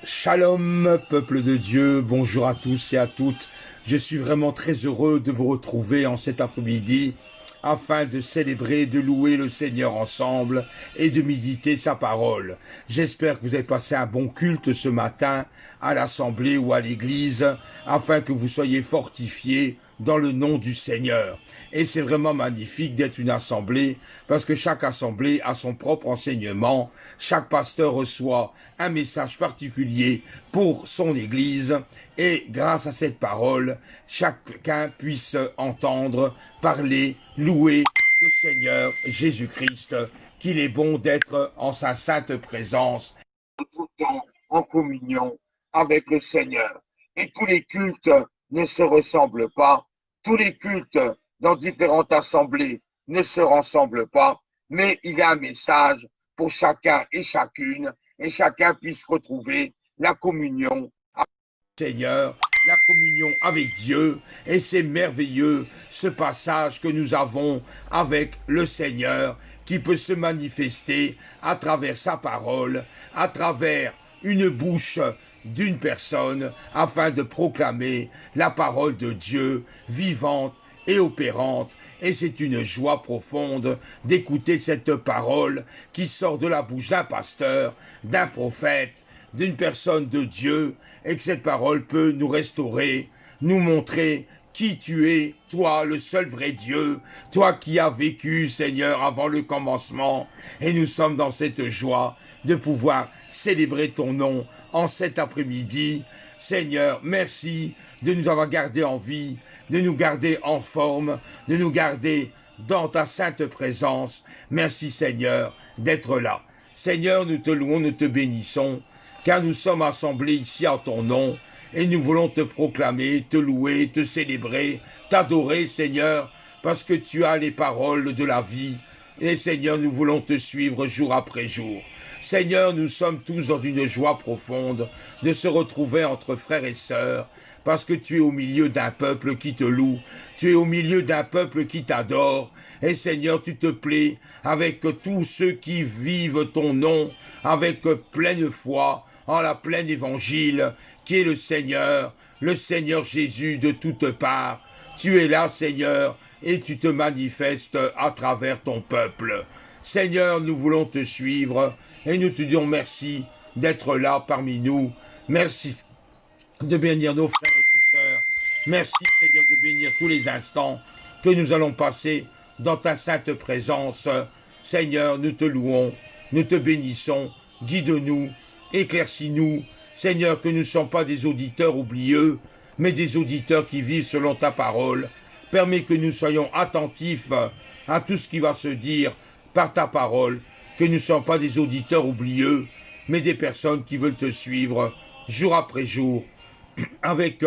Shalom, peuple de Dieu, bonjour à tous et à toutes. Je suis vraiment très heureux de vous retrouver en cet après-midi afin de célébrer, de louer le Seigneur ensemble et de méditer sa parole. J'espère que vous avez passé un bon culte ce matin à l'assemblée ou à l'église afin que vous soyez fortifiés dans le nom du Seigneur. Et c'est vraiment magnifique d'être une assemblée parce que chaque assemblée a son propre enseignement. Chaque pasteur reçoit un message particulier pour son église et grâce à cette parole, chacun puisse entendre, parler, louer le Seigneur Jésus-Christ, qu'il est bon d'être en sa sainte présence, tout le temps en communion avec le Seigneur. Et tous les cultes ne se ressemblent pas, tous les cultes dans différentes assemblées ne se ressemblent pas, mais il y a un message pour chacun et chacune, et chacun puisse retrouver la communion avec le Seigneur, la communion avec Dieu, et c'est merveilleux ce passage que nous avons avec le Seigneur qui peut se manifester à travers sa parole, à travers une bouche d'une personne afin de proclamer la parole de Dieu vivante et opérante. Et c'est une joie profonde d'écouter cette parole qui sort de la bouche d'un pasteur, d'un prophète, d'une personne de Dieu, et que cette parole peut nous restaurer, nous montrer qui tu es, toi, le seul vrai Dieu, toi qui as vécu, Seigneur, avant le commencement. Et nous sommes dans cette joie de pouvoir célébrer ton nom en cet après-midi. Seigneur, merci de nous avoir gardés en vie, de nous garder en forme, de nous garder dans ta sainte présence. Merci Seigneur d'être là. Seigneur, nous te louons, nous te bénissons, car nous sommes assemblés ici en ton nom, et nous voulons te proclamer, te louer, te célébrer, t'adorer Seigneur, parce que tu as les paroles de la vie, et Seigneur, nous voulons te suivre jour après jour. Seigneur, nous sommes tous dans une joie profonde de se retrouver entre frères et sœurs, parce que tu es au milieu d'un peuple qui te loue, tu es au milieu d'un peuple qui t'adore, et Seigneur, tu te plais avec tous ceux qui vivent ton nom, avec pleine foi, en la pleine évangile, qui est le Seigneur Jésus de toutes parts. Tu es là, Seigneur, et tu te manifestes à travers ton peuple. Seigneur, nous voulons te suivre, et nous te disons merci d'être là parmi nous. Merci de bénir nos frères et nos sœurs. Merci Seigneur de bénir tous les instants que nous allons passer dans ta sainte présence. Seigneur, nous te louons, nous te bénissons, guide-nous, éclaircis-nous. Seigneur, que nous ne sommes pas des auditeurs oublieux, mais des auditeurs qui vivent selon ta parole. Permets que nous soyons attentifs à tout ce qui va se dire par ta parole, que nous ne sommes pas des auditeurs oublieux, mais des personnes qui veulent te suivre jour après jour, avec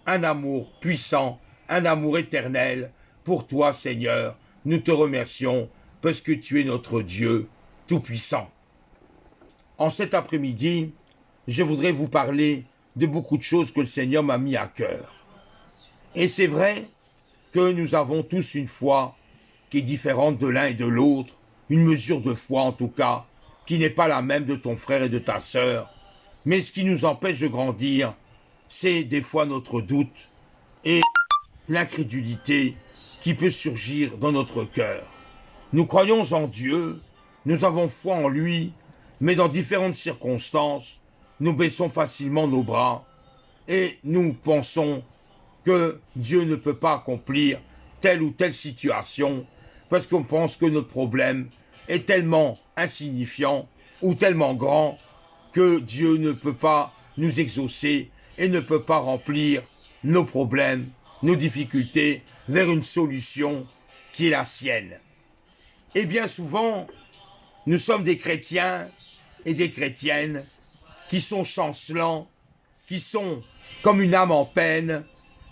un amour puissant, un amour éternel pour toi, Seigneur. Nous te remercions parce que tu es notre Dieu tout-puissant. En cet après-midi, je voudrais vous parler de beaucoup de choses que le Seigneur m'a mis à cœur. Et c'est vrai que nous avons tous une foi qui est différente de l'un et de l'autre, une mesure de foi en tout cas, qui n'est pas la même de ton frère et de ta sœur. Mais ce qui nous empêche de grandir, c'est des fois notre doute et l'incrédulité qui peut surgir dans notre cœur. Nous croyons en Dieu, nous avons foi en lui, mais dans différentes circonstances, nous baissons facilement nos bras et nous pensons que Dieu ne peut pas accomplir telle ou telle situation parce qu'on pense que notre problème est tellement insignifiant ou tellement grand que Dieu ne peut pas nous exaucer et ne peut pas remplir nos problèmes, nos difficultés vers une solution qui est la sienne. Et bien souvent, nous sommes des chrétiens et des chrétiennes qui sont chancelants, qui sont comme une âme en peine,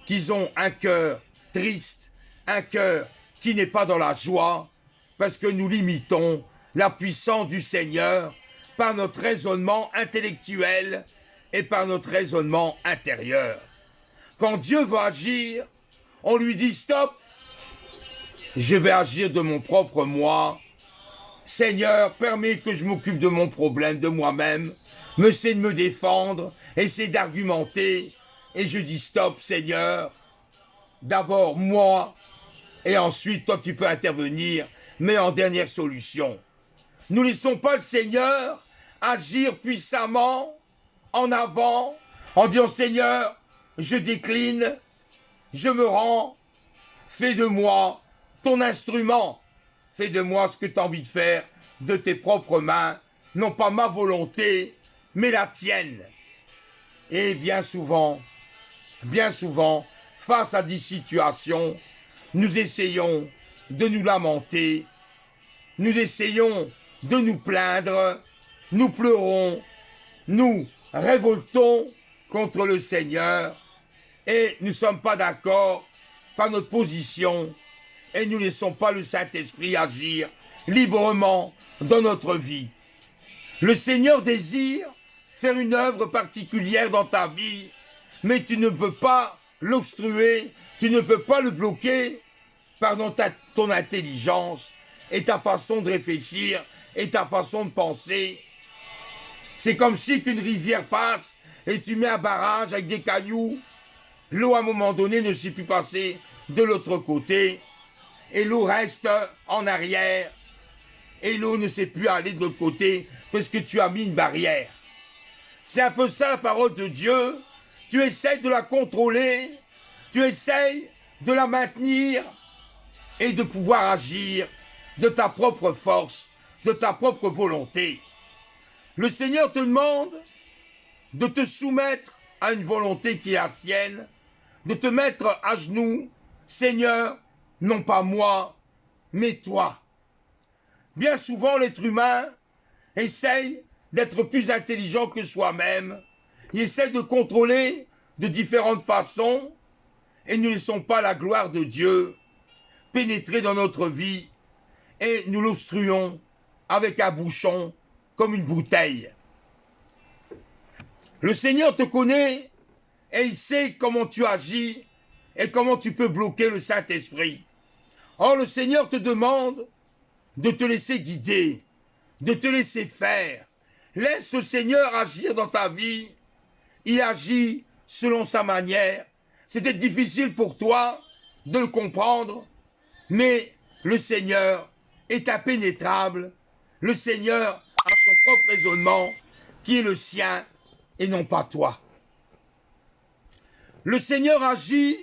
qui ont un cœur triste, un cœur qui n'est pas dans la joie, parce que nous limitons la puissance du Seigneur par notre raisonnement intellectuel et par notre raisonnement intérieur. Quand Dieu va agir, on lui dit stop, je vais agir de mon propre moi. Seigneur, permets que je m'occupe de mon problème, de moi-même. essaie de me défendre, essaie d'argumenter, et je dis stop Seigneur, d'abord moi, et ensuite toi tu peux intervenir, mais en dernière solution. Nous ne laissons pas le Seigneur agir puissamment en avant, en disant Seigneur, je décline, je me rends, fais de moi ton instrument, fais de moi ce que tu as envie de faire de tes propres mains, non pas ma volonté, mais la tienne. Et bien souvent, face à des situations, nous essayons de nous lamenter, nous essayons de nous plaindre, nous pleurons, nous révoltons contre le Seigneur et nous ne sommes pas d'accord par notre position et nous ne laissons pas le Saint-Esprit agir librement dans notre vie. Le Seigneur désire faire une œuvre particulière dans ta vie, mais tu ne peux pas l'obstruer, tu ne peux pas le bloquer par ton intelligence et ta façon de réfléchir et ta façon de penser. C'est comme si qu'une rivière passe et tu mets un barrage avec des cailloux. L'eau à un moment donné ne sait plus passer de l'autre côté et l'eau reste en arrière et l'eau ne sait plus aller de l'autre côté parce que tu as mis une barrière. C'est un peu ça la parole de Dieu. Tu essayes de la contrôler, tu essayes de la maintenir et de pouvoir agir de ta propre force, de ta propre volonté. Le Seigneur te demande de te soumettre à une volonté qui est la sienne, de te mettre à genoux, Seigneur, non pas moi, mais toi. Bien souvent, l'être humain essaye d'être plus intelligent que soi-même. Il essaie de contrôler de différentes façons et nous ne laissons pas la gloire de Dieu pénétrer dans notre vie et nous l'obstruons avec un bouchon comme une bouteille. Le Seigneur te connaît et il sait comment tu agis et comment tu peux bloquer le Saint-Esprit. Or, le Seigneur te demande de te laisser guider, de te laisser faire. Laisse le Seigneur agir dans ta vie. Il agit selon sa manière. C'est peut-être difficile pour toi de le comprendre, mais le Seigneur est impénétrable. Le Seigneur a son propre raisonnement qui est le sien et non pas toi. Le Seigneur agit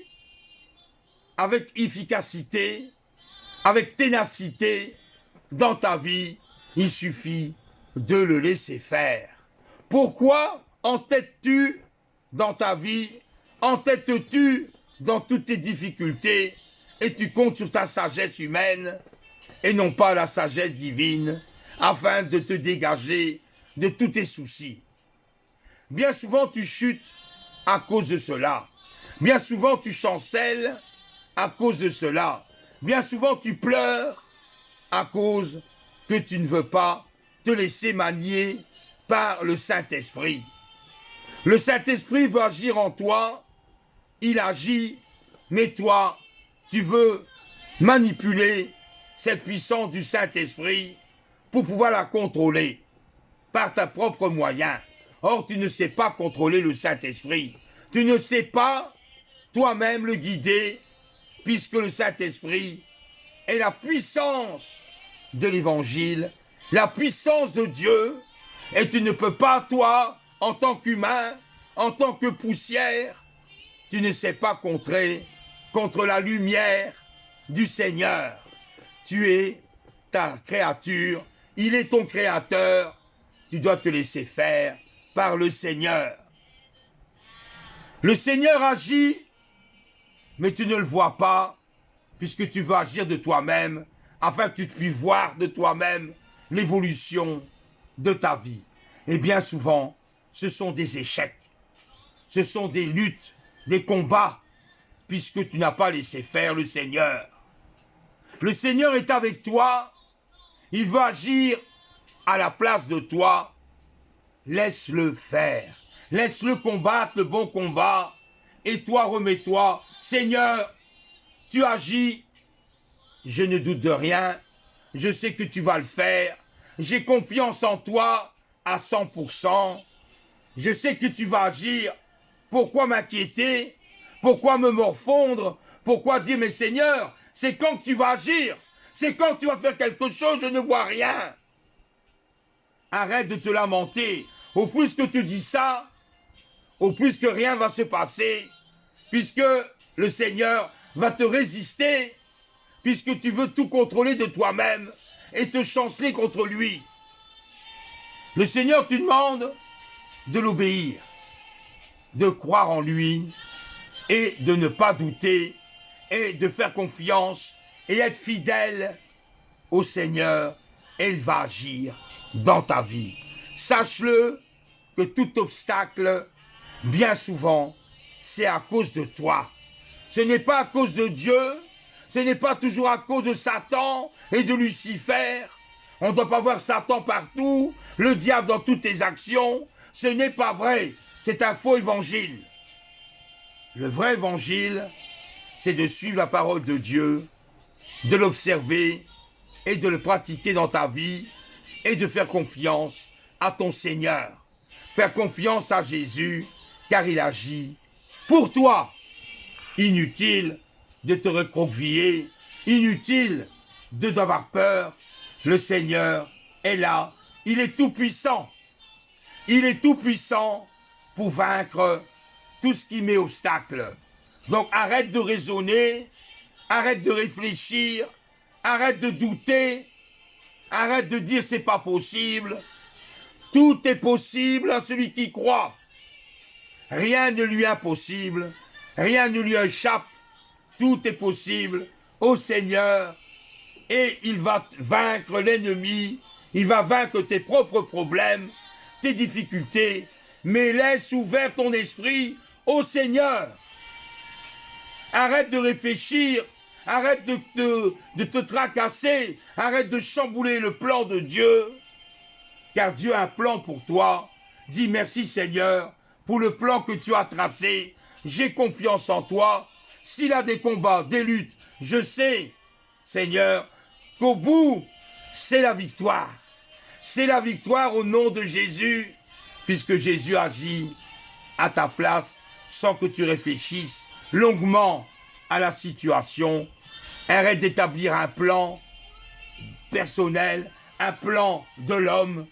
avec efficacité, avec ténacité dans ta vie. Il suffit de le laisser faire. Pourquoi entêtes-tu dans ta vie? Entêtes-tu dans toutes tes difficultés et tu comptes sur ta sagesse humaine et non pas la sagesse divine afin de te dégager de tous tes soucis? Bien souvent tu chutes à cause de cela. Bien souvent tu chancelles à cause de cela. Bien souvent tu pleures à cause que tu ne veux pas te laisser manier par le Saint-Esprit. Le Saint-Esprit veut agir en toi, il agit, mais toi, tu veux manipuler cette puissance du Saint-Esprit pour pouvoir la contrôler par ta propre moyen. Or, tu ne sais pas contrôler le Saint-Esprit. Tu ne sais pas toi-même le guider, puisque le Saint-Esprit est la puissance de l'Évangile, la puissance de Dieu, et tu ne peux pas, toi, en tant qu'humain, en tant que poussière, tu ne sais pas contrer contre la lumière du Seigneur. Tu es ta créature, il est ton créateur, tu dois te laisser faire par le Seigneur. Le Seigneur agit, mais tu ne le vois pas, puisque tu veux agir de toi-même, afin que tu puisses voir de toi-même l'évolution de ta vie. Et bien souvent, ce sont des échecs, ce sont des luttes, des combats, puisque tu n'as pas laissé faire le Seigneur. Le Seigneur est avec toi, il veut agir à la place de toi. Laisse-le faire, laisse-le combattre le bon combat, et toi remets-toi. Seigneur, tu agis, je ne doute de rien, je sais que tu vas le faire, j'ai confiance en toi à 100%, Je sais que tu vas agir. Pourquoi m'inquiéter? Pourquoi me morfondre? Pourquoi dire, mais Seigneur, c'est quand que tu vas agir? C'est quand que tu vas faire quelque chose? Je ne vois rien. Arrête de te lamenter. Au plus que tu dis ça, au plus que rien va se passer, puisque le Seigneur va te résister, puisque tu veux tout contrôler de toi-même et te chanceler contre lui. Le Seigneur te demande de l'obéir, de croire en lui et de ne pas douter et de faire confiance et être fidèle au Seigneur, et il va agir dans ta vie. Sache-le que tout obstacle, bien souvent, c'est à cause de toi. Ce n'est pas à cause de Dieu, ce n'est pas toujours à cause de Satan et de Lucifer. On ne doit pas voir Satan partout, le diable dans toutes tes actions. Ce n'est pas vrai, c'est un faux évangile. Le vrai évangile, c'est de suivre la parole de Dieu, de l'observer et de le pratiquer dans ta vie et de faire confiance à ton Seigneur. Faire confiance à Jésus, car il agit pour toi. Inutile de te recroqueviller, inutile d'avoir peur. Le Seigneur est là, il est tout puissant. Il est tout puissant pour vaincre tout ce qui met obstacle. Donc arrête de raisonner, arrête de réfléchir, arrête de douter, arrête de dire c'est pas possible. Tout est possible à celui qui croit. Rien ne lui est impossible, rien ne lui échappe. Tout est possible au Seigneur et il va vaincre l'ennemi, il va vaincre tes propres problèmes, tes difficultés, mais laisse ouvert ton esprit au Seigneur. Arrête de réfléchir, arrête de te tracasser, arrête de chambouler le plan de Dieu, car Dieu a un plan pour toi. Dis merci Seigneur pour le plan que tu as tracé, j'ai confiance en toi. S'il a des combats, des luttes, je sais, Seigneur, qu'au bout, c'est la victoire. C'est la victoire au nom de Jésus, puisque Jésus agit à ta place sans que tu réfléchisses longuement à la situation. Arrête d'établir un plan personnel, un plan de l'homme.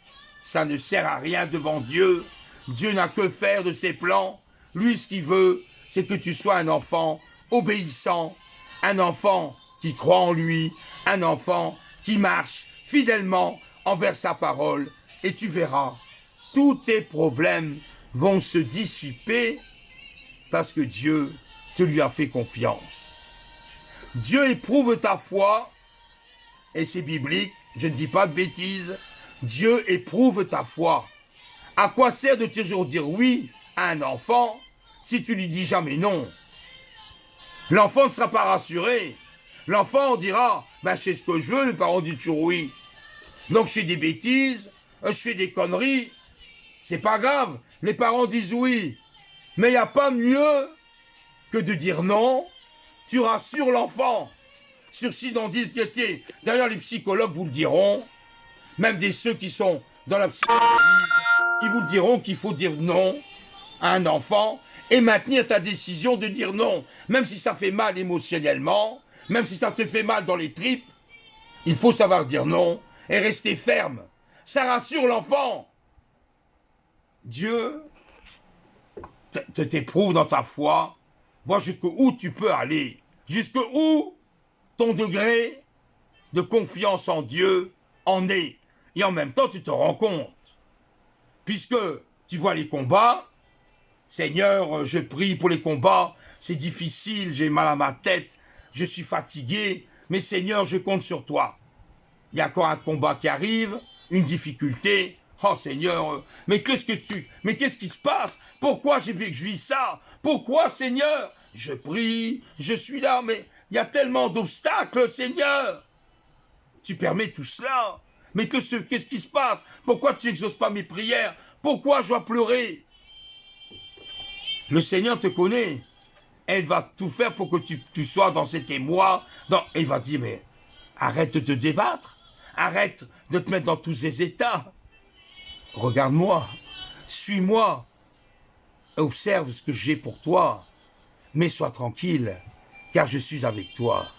Ça ne sert à rien devant Dieu. Dieu n'a que faire de ses plans. Lui, ce qu'il veut, c'est que tu sois un enfant obéissant, un enfant qui croit en lui, un enfant qui marche fidèlement envers sa parole. Et tu verras, tous tes problèmes vont se dissiper parce que Dieu te lui a fait confiance. Dieu éprouve ta foi, et c'est biblique, je ne dis pas de bêtises. Dieu éprouve ta foi. À quoi sert de toujours dire oui à un enfant si tu lui dis jamais non? L'enfant ne sera pas rassuré. L'enfant dira, ben, je sais ce que je veux, les parents disent toujours oui. Donc je fais des bêtises, je fais des conneries, c'est pas grave, les parents disent oui. Mais il n'y a pas mieux que de dire non, tu rassures l'enfant. Ceci dans d'identité. D'ailleurs, les psychologues vous le diront, même ceux qui sont dans la psychologie, ils vous diront qu'il faut dire non à un enfant et maintenir ta décision de dire non. Même si ça fait mal émotionnellement, même si ça te fait mal dans les tripes, il faut savoir dire non et rester ferme. Ça rassure l'enfant. Dieu t'éprouve dans ta foi, vois jusqu'où tu peux aller, jusqu'où ton degré de confiance en Dieu en est. Et en même temps, tu te rends compte, puisque tu vois les combats, Seigneur, je prie pour les combats, c'est difficile, j'ai mal à ma tête, je suis fatigué, mais Seigneur, je compte sur toi. Il y a encore un combat qui arrive, une difficulté. Oh Seigneur, mais qu'est-ce qui se passe? Pourquoi j'ai vu que je vis ça? Pourquoi Seigneur? Je prie, je suis là, mais il y a tellement d'obstacles, Seigneur. Tu permets tout cela. Mais qu'est-ce qui se passe? Pourquoi tu n'exauces pas mes prières? Pourquoi je dois pleurer? Le Seigneur te connaît. Elle va tout faire pour que tu sois dans cet émoi. Et il va dire, mais arrête de te débattre. Arrête de te mettre dans tous ces états. Regarde-moi. Suis-moi. observe ce que j'ai pour toi, mais sois tranquille, car je suis avec toi.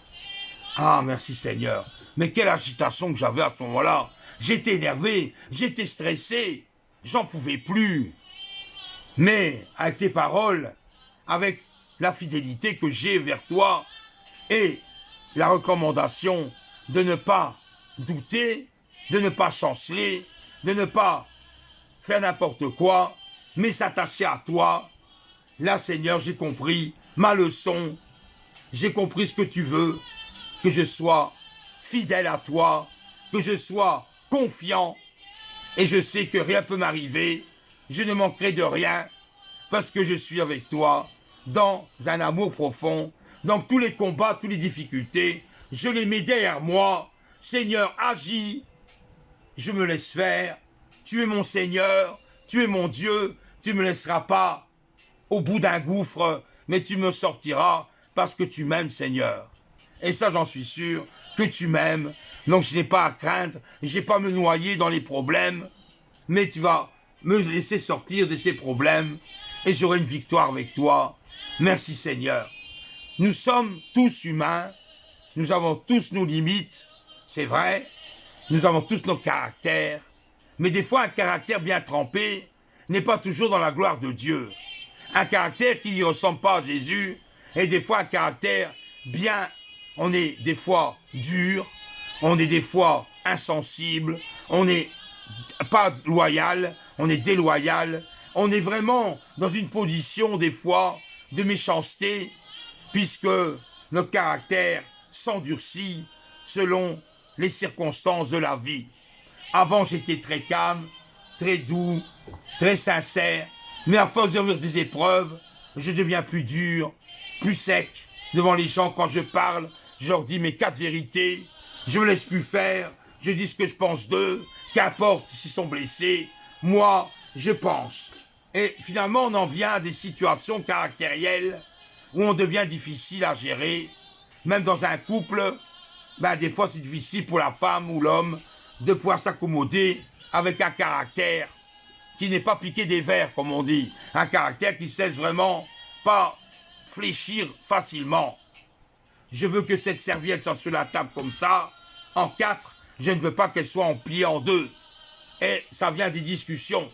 Ah, merci Seigneur. Mais quelle agitation que j'avais à ce moment-là. J'étais énervé, j'étais stressé, j'en pouvais plus. Mais avec tes paroles, avec la fidélité que j'ai vers toi et la recommandation de ne pas douter, de ne pas chanceler, de ne pas faire n'importe quoi, mais s'attacher à toi. Là, Seigneur, j'ai compris ma leçon, j'ai compris ce que tu veux, que je sois fidèle à toi, que je sois confiant, et je sais que rien ne peut m'arriver, je ne manquerai de rien, parce que je suis avec toi, dans un amour profond, dans tous les combats, toutes les difficultés, je les mets derrière moi. Seigneur, agis, je me laisse faire, tu es mon Seigneur, tu es mon Dieu, tu ne me laisseras pas au bout d'un gouffre, mais tu me sortiras parce que tu m'aimes, Seigneur. Et ça, j'en suis sûr, que tu m'aimes, donc je n'ai pas à craindre, je n'ai pas à me noyer dans les problèmes, mais tu vas me laisser sortir de ces problèmes, et j'aurai une victoire avec toi. Merci Seigneur. Nous sommes tous humains, nous avons tous nos limites, c'est vrai, nous avons tous nos caractères, mais des fois un caractère bien trempé n'est pas toujours dans la gloire de Dieu. Un caractère qui ne ressemble pas à Jésus, et des fois un caractère bien, on est des fois dur, on est des fois insensible, on n'est pas loyal, on est déloyal, on est vraiment dans une position des fois de méchanceté, puisque notre caractère s'endurcit selon les circonstances de la vie. Avant, j'étais très calme, très doux, très sincère, mais à force de vivre des épreuves, je deviens plus dur, plus sec devant les gens. Quand je parle, je leur dis mes 4 vérités, je ne me laisse plus faire, je dis ce que je pense d'eux, qu'importe s'ils sont blessés, moi, je pense. Et finalement, on en vient à des situations caractérielles où on devient difficile à gérer. Même dans un couple, ben, des fois c'est difficile pour la femme ou l'homme de pouvoir s'accommoder avec un caractère qui n'est pas piqué des vers, comme on dit. Un caractère qui ne cesse vraiment pas fléchir facilement. Je veux que cette serviette soit sur la table comme ça, en 4. Je ne veux pas qu'elle soit en pliée en 2. Et ça vient des discussions.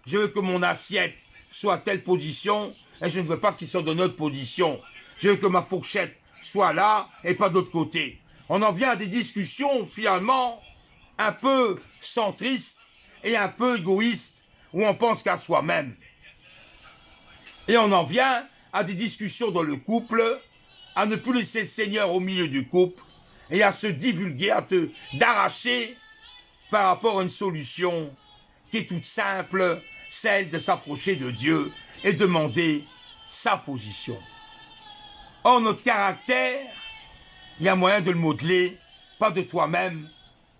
Je veux que mon assiette soit à telle position et je ne veux pas qu'il soit dans notre position. Je veux que ma fourchette soit là et pas d'autre côté. On en vient à des discussions finalement un peu centristes et un peu égoïstes où on pense qu'à soi-même. Et on en vient à des discussions dans le couple, à ne plus laisser le Seigneur au milieu du couple et à se divulguer, d'arracher par rapport à une solution qui est toute simple, celle de s'approcher de Dieu et demander sa position. Or, notre caractère, il y a moyen de le modeler, pas de toi-même,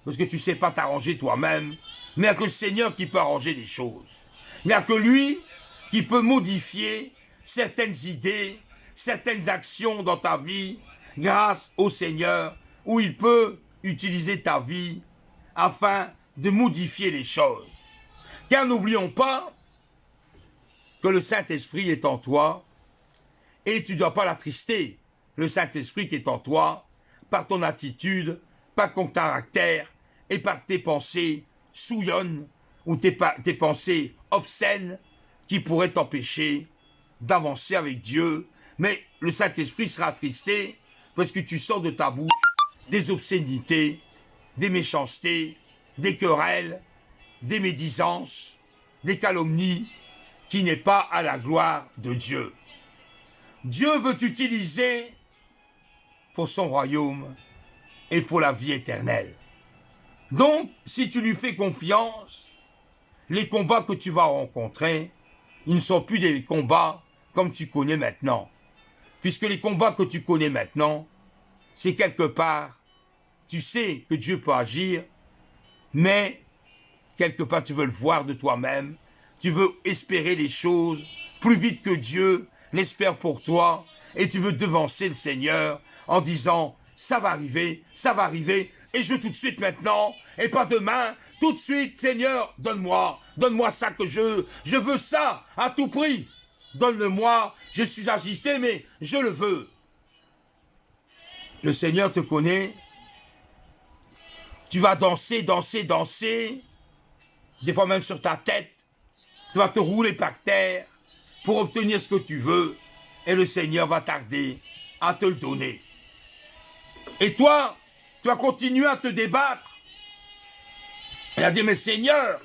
parce que tu ne sais pas t'arranger toi-même, mais il n'y a que le Seigneur qui peut arranger les choses. Il n'y a que lui qui peut modifier certaines idées, certaines actions dans ta vie, grâce au Seigneur, où il peut utiliser ta vie afin de modifier les choses. Car n'oublions pas que le Saint-Esprit est en toi et tu ne dois pas l'attrister. Le Saint-Esprit qui est en toi, par ton attitude, par ton caractère et par tes pensées souillonnes ou tes pensées obscènes qui pourraient t'empêcher d'avancer avec Dieu. Mais le Saint-Esprit sera attristé parce que tu sors de ta bouche des obscénités, des méchancetés, des querelles, des médisances, des calomnies, qui n'est pas à la gloire de Dieu. Dieu veut t'utiliser pour son royaume et pour la vie éternelle. Donc, si tu lui fais confiance, les combats que tu vas rencontrer, ils ne sont plus des combats comme tu connais maintenant. Puisque les combats que tu connais maintenant, c'est quelque part, tu sais que Dieu peut agir, mais quelque part tu veux le voir de toi-même, tu veux espérer les choses plus vite que Dieu l'espère pour toi, et tu veux devancer le Seigneur en disant ça va arriver, et je veux tout de suite maintenant, et pas demain, tout de suite, Seigneur, donne-moi ça que je veux ça à tout prix. donne-le-moi, je suis agité, mais je le veux. Le Seigneur te connaît. Tu vas danser, danser, danser, des fois même sur ta tête. Tu vas te rouler par terre pour obtenir ce que tu veux, et le Seigneur va tarder à te le donner. Et toi, tu vas continuer à te débattre. Et à dire, mais Seigneur,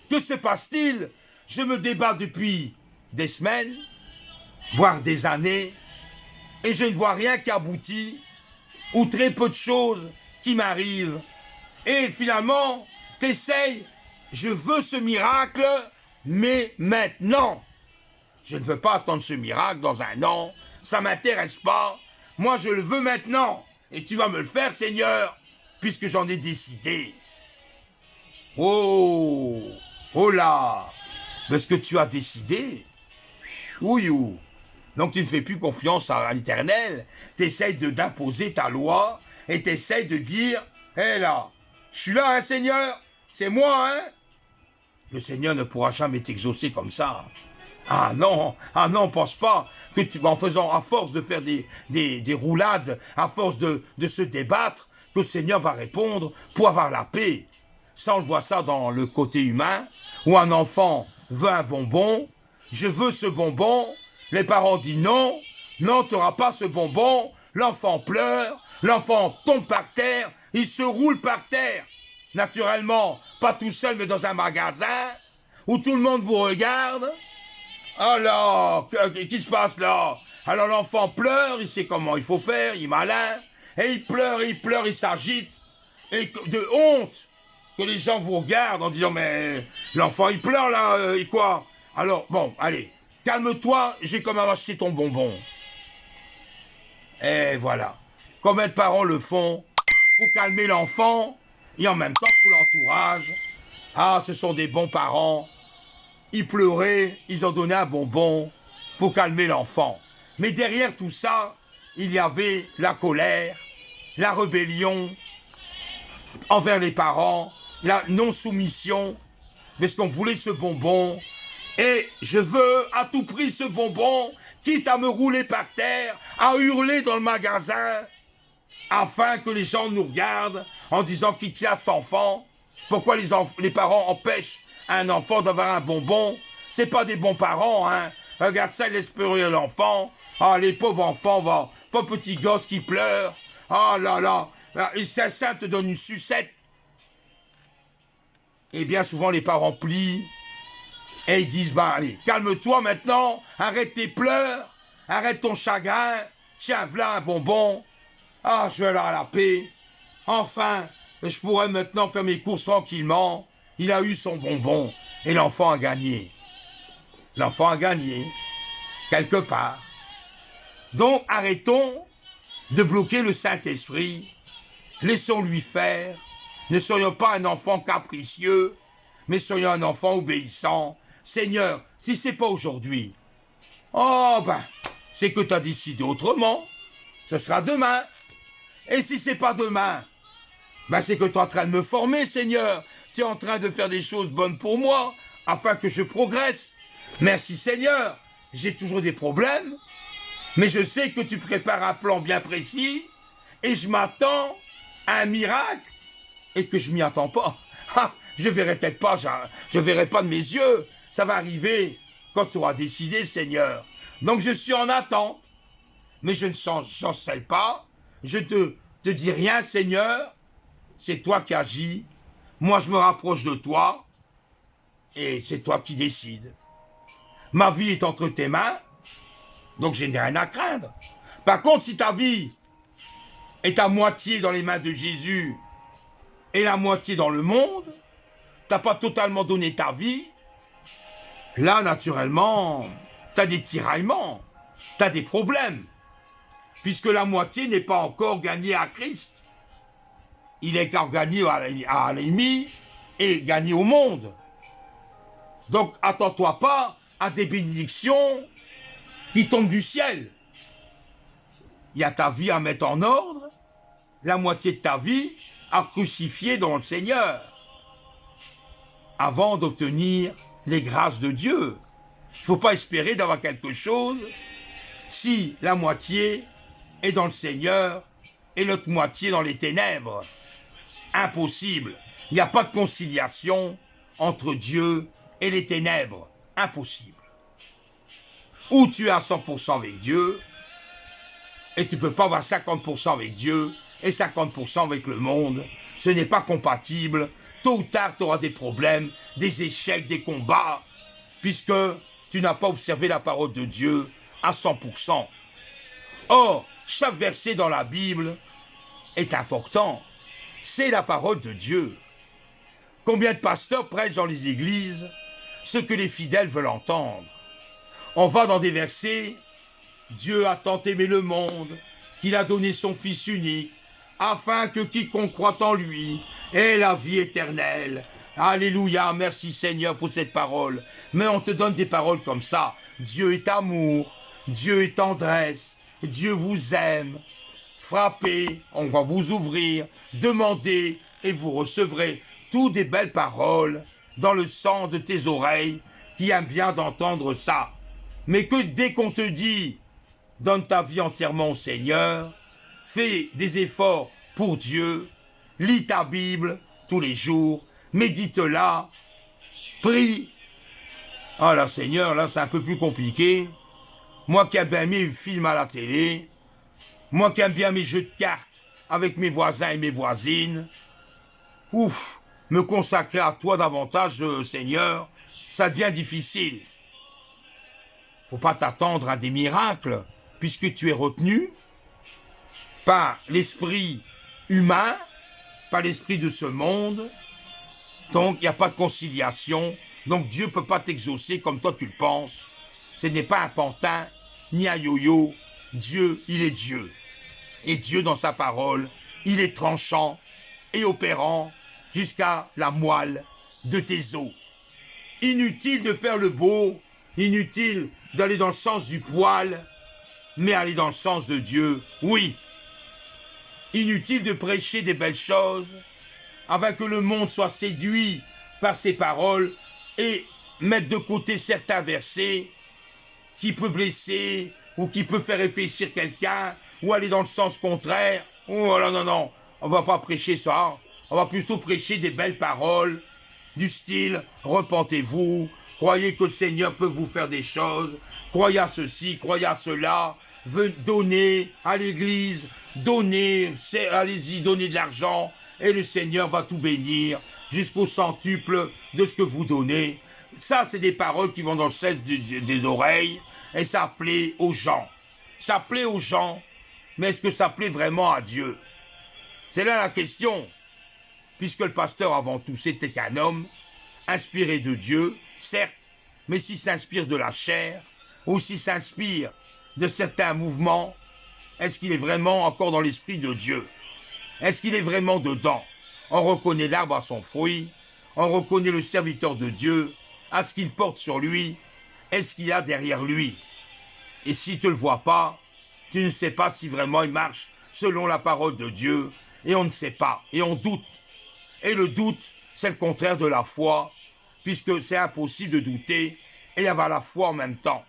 que se passe-t-il? Je me débat depuis des semaines, voire des années, et je ne vois rien qui aboutit, ou très peu de choses qui m'arrivent. Et finalement, t'essayes, je veux ce miracle, mais maintenant. Je ne veux pas attendre ce miracle dans un an, ça ne m'intéresse pas. Moi, je le veux maintenant. Et tu vas me le faire, Seigneur, puisque j'en ai décidé. Oh, oh là, parce que tu as décidé. Ouillou. Donc tu ne fais plus confiance à l'Éternel. Tu essayes d'imposer ta loi et tu essayes de dire, hé là, je suis là, hein, Seigneur, c'est moi, hein. Le Seigneur ne pourra jamais t'exaucer comme ça. Ah non, pense pas que tu, en faisant, à force de faire des roulades, à force de se débattre, que le Seigneur va répondre pour avoir la paix. Ça, on le voit ça dans le côté humain, où un enfant veut un bonbon, je veux ce bonbon, les parents disent non, non, tu n'auras pas ce bonbon, l'enfant pleure, l'enfant tombe par terre, il se roule par terre. Naturellement, pas tout seul, mais dans un magasin, où tout le monde vous regarde. Alors, qu'est-ce qui se passe là? Alors l'enfant pleure, il sait comment il faut faire, il est malin, et il pleure, il s'agite, et de honte que les gens vous regardent en disant, mais l'enfant il pleure là, et quoi? Alors, bon, allez, calme-toi, j'ai quand même acheté ton bonbon. Et voilà. Combien de parents le font pour calmer l'enfant, et en même temps pour l'entourage? Ah, ce sont des bons parents. Ils pleuraient, ils ont donné un bonbon pour calmer l'enfant. Mais derrière tout ça, il y avait la colère, la rébellion envers les parents, la non-soumission, parce qu'on voulait ce bonbon. Et je veux à tout prix ce bonbon, quitte à me rouler par terre, à hurler dans le magasin, afin que les gens nous regardent en disant qui tient cet enfant. Pourquoi les parents empêchent un enfant d'avoir un bonbon? C'est pas des bons parents, hein. Regarde ça, il laisse pleurer l'enfant. Ah, les pauvres enfants, pas petits gosses qui pleurent. Ah là là, et ça te donne une sucette. Et bien souvent, les parents plient et ils disent, bah allez, calme-toi maintenant, arrête tes pleurs, arrête ton chagrin, tiens, voilà un bonbon. Ah, je vais avoir la paix. Enfin, je pourrais maintenant faire mes courses tranquillement. Il a eu son bonbon et l'enfant a gagné. L'enfant a gagné, quelque part. Donc, arrêtons de bloquer le Saint-Esprit. Laissons-lui faire. Ne soyons pas un enfant capricieux, mais soyons un enfant obéissant. Seigneur, si ce n'est pas aujourd'hui, oh ben, c'est que tu as décidé autrement. Ce sera demain. Et si ce n'est pas demain, ben c'est que tu es en train de me former, Seigneur. Tu es en train de faire des choses bonnes pour moi, afin que je progresse. Merci, Seigneur. J'ai toujours des problèmes, mais je sais que tu prépares un plan bien précis, et je m'attends à un miracle, et que je m'y attends pas. Ah, je verrai peut-être pas, je verrai pas de mes yeux. Ça va arriver quand tu auras décidé, Seigneur. Donc je suis en attente, mais je ne chancelle pas. Je te dis rien, Seigneur. C'est toi qui agis. Moi, je me rapproche de toi. Et c'est toi qui décides. Ma vie est entre tes mains. Donc, je n'ai rien à craindre. Par contre, si ta vie est à moitié dans les mains de Jésus et la moitié dans le monde, tu n'as pas totalement donné ta vie, là, naturellement, tu as des tiraillements. Tu as des problèmes. Puisque la moitié n'est pas encore gagnée à Christ. Il est encore gagné à l'ennemi et gagné au monde. Donc, attends-toi pas à des bénédictions qui tombent du ciel. Il y a ta vie à mettre en ordre, la moitié de ta vie à crucifier dans le Seigneur, avant d'obtenir les grâces de Dieu. Il ne faut pas espérer d'avoir quelque chose si la moitié est dans le Seigneur et l'autre moitié dans les ténèbres. Impossible. Il n'y a pas de conciliation entre Dieu et les ténèbres. Impossible. Ou tu es à 100% avec Dieu, et tu ne peux pas avoir 50% avec Dieu et 50% avec le monde. Ce n'est pas compatible. Tôt ou tard, tu auras des problèmes, des échecs, des combats, puisque tu n'as pas observé la parole de Dieu à 100%. Or, chaque verset dans la Bible est important. C'est la parole de Dieu. Combien de pasteurs prêchent dans les églises ce que les fidèles veulent entendre? On va dans des versets, Dieu a tant aimé le monde, qu'il a donné son Fils unique, afin que quiconque croit en lui ait la vie éternelle. Alléluia, merci Seigneur pour cette parole. Mais on te donne des paroles comme ça. Dieu est amour, Dieu est tendresse, Dieu vous aime. Frappez, on va vous ouvrir, demandez et vous recevrez. Toutes des belles paroles dans le sens de tes oreilles qui aiment bien d'entendre ça. Mais que dès qu'on te dit, donne ta vie entièrement au Seigneur, fais des efforts pour Dieu, lis ta Bible tous les jours, médite-la, prie. Ah là Seigneur, là c'est un peu plus compliqué. Moi qui aime bien mes films à la télé, moi qui aime bien mes jeux de cartes avec mes voisins et mes voisines, ouf, me consacrer à toi davantage, Seigneur, ça devient difficile. Faut pas t'attendre à des miracles, puisque tu es retenu par l'esprit humain, par l'esprit de ce monde. Donc, il n'y a pas de conciliation. Donc, Dieu ne peut pas t'exaucer comme toi tu le penses. Ce n'est pas un pantin, ni un yo-yo. Dieu, il est Dieu. Et Dieu, dans sa parole, il est tranchant et opérant jusqu'à la moelle de tes os. Inutile de faire le beau, inutile d'aller dans le sens du poil, mais aller dans le sens de Dieu, oui. Inutile de prêcher des belles choses, afin que le monde soit séduit par ces paroles et mettre de côté certains versets qui peuvent blesser ou qui peuvent faire réfléchir quelqu'un ou aller dans le sens contraire. Oh là non, non, on ne va pas prêcher ça. On va plutôt prêcher des belles paroles du style « Repentez-vous, croyez que le Seigneur peut vous faire des choses, croyez à ceci, croyez à cela, donnez à l'église, donnez, allez-y, donnez de l'argent et le Seigneur va tout bénir jusqu'au centuple de ce que vous donnez. » Ça, c'est des paroles qui vont dans le sens des oreilles et ça plaît aux gens. Ça plaît aux gens, mais est-ce que ça plaît vraiment à Dieu? C'est là la question. Puisque le pasteur, avant tout, c'était qu'un homme, inspiré de Dieu, certes, mais s'il s'inspire de la chair, ou s'il s'inspire de certains mouvements, est-ce qu'il est vraiment encore dans l'esprit de Dieu? Est-ce qu'il est vraiment dedans? On reconnaît l'arbre à son fruit, on reconnaît le serviteur de Dieu, à ce qu'il porte sur lui, est-ce qu'il y a derrière lui? Et si tu ne le vois pas, tu ne sais pas si vraiment il marche selon la parole de Dieu, et on ne sait pas, et on doute. Et le doute, c'est le contraire de la foi, puisque c'est impossible de douter et avoir la foi en même temps.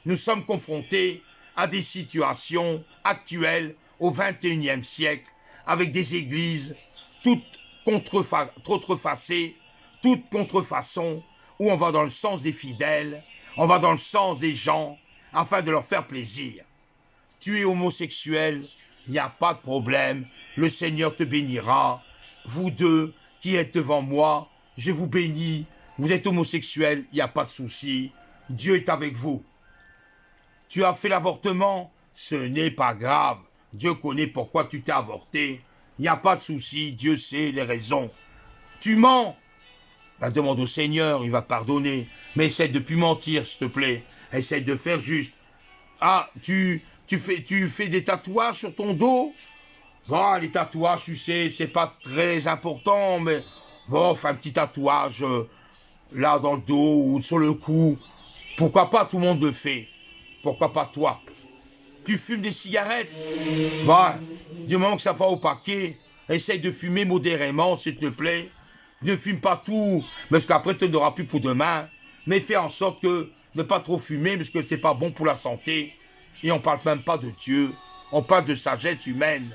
Nous sommes confrontés à des situations actuelles au XXIe siècle, avec des églises toutes contrefaçées, toutes contrefaçons, où on va dans le sens des fidèles, on va dans le sens des gens, afin de leur faire plaisir. Tu es homosexuel, il n'y a pas de problème, le Seigneur te bénira. Vous deux qui êtes devant moi, je vous bénis. Vous êtes homosexuel, il n'y a pas de souci. Dieu est avec vous. Tu as fait l'avortement, ce n'est pas grave. Dieu connaît pourquoi tu t'es avorté. Il n'y a pas de souci, Dieu sait les raisons. Tu mens, ben demande au Seigneur, il va pardonner. Mais essaie de ne plus mentir, s'il te plaît. Essaie de faire juste. Ah, tu fais des tatouages sur ton dos? Bon, les tatouages, tu sais, c'est pas très important, mais bon, fais un petit tatouage là dans le dos ou sur le cou. Pourquoi pas, tout le monde le fait. Pourquoi pas toi? Tu fumes des cigarettes? Bah, du moment que ça va au paquet, essaye de fumer modérément, s'il te plaît. Ne fume pas tout, parce qu'après tu n'auras plus pour demain. mais fais en sorte que ne pas trop fumer, parce que c'est pas bon pour la santé. Et on parle même pas de Dieu, on parle de sagesse humaine.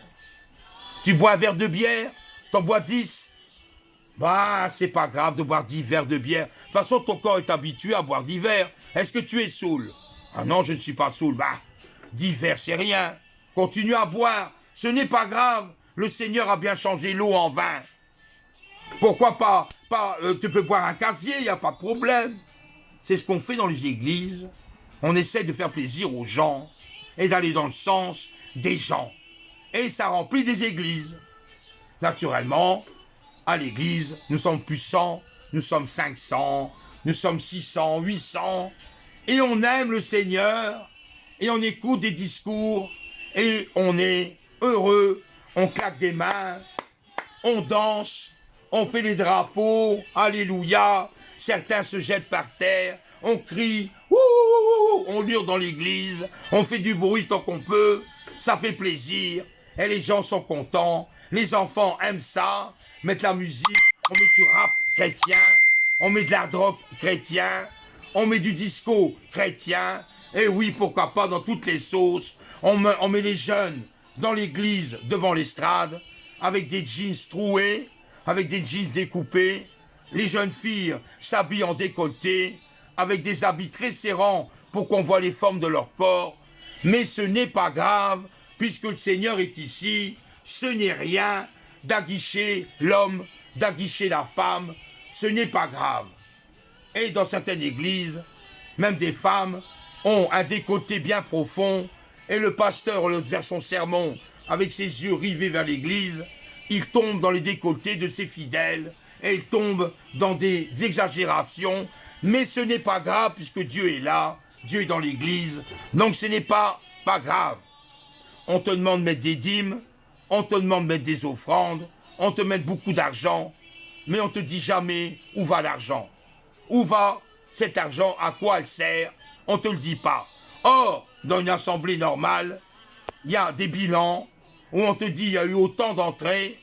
Tu bois un verre de bière, t'en bois 10. Bah, c'est pas grave de boire 10 verres de bière. De toute façon, ton corps est habitué à boire 10 verres. Est-ce que tu es saoul? Ah non, je ne suis pas saoul. Bah, 10 verres, c'est rien. Continue à boire. Ce n'est pas grave. Le Seigneur a bien changé l'eau en vin. Pourquoi pas, tu peux boire un casier, il n'y a pas de problème. C'est ce qu'on fait dans les églises. On essaie de faire plaisir aux gens et d'aller dans le sens des gens. Et ça remplit des églises. Naturellement, à l'église, nous sommes plus 100, nous sommes 500, nous sommes 600, 800. Et on aime le Seigneur, et on écoute des discours, et on est heureux, on claque des mains, on danse, on fait les drapeaux, alléluia, certains se jettent par terre, on crie, ouh, on hurle dans l'église, on fait du bruit tant qu'on peut, ça fait plaisir, et les gens sont contents, les enfants aiment ça, mettent la musique, on met du rap chrétien, on met de l'hard rock chrétien, on met du disco chrétien, et oui, pourquoi pas dans toutes les sauces, on met les jeunes dans l'église devant l'estrade, avec des jeans troués, avec des jeans découpés, les jeunes filles s'habillent en décolleté, avec des habits très serrants pour qu'on voit les formes de leur corps, mais ce n'est pas grave, puisque le Seigneur est ici, ce n'est rien d'aguicher l'homme, d'aguicher la femme, ce n'est pas grave. Et dans certaines églises, même des femmes ont un décolleté bien profond, et le pasteur, au lieu de faire son sermon avec ses yeux rivés vers l'église, il tombe dans les décolletés de ses fidèles, et il tombe dans des exagérations, mais ce n'est pas grave puisque Dieu est là, Dieu est dans l'église, donc ce n'est pas grave. On te demande de mettre des dîmes, on te demande de mettre des offrandes, on te met beaucoup d'argent, mais on ne te dit jamais où va l'argent. Où va cet argent, à quoi elle sert, on ne te le dit pas. Or, dans une assemblée normale, il y a des bilans où on te dit il y a eu autant d'entrées,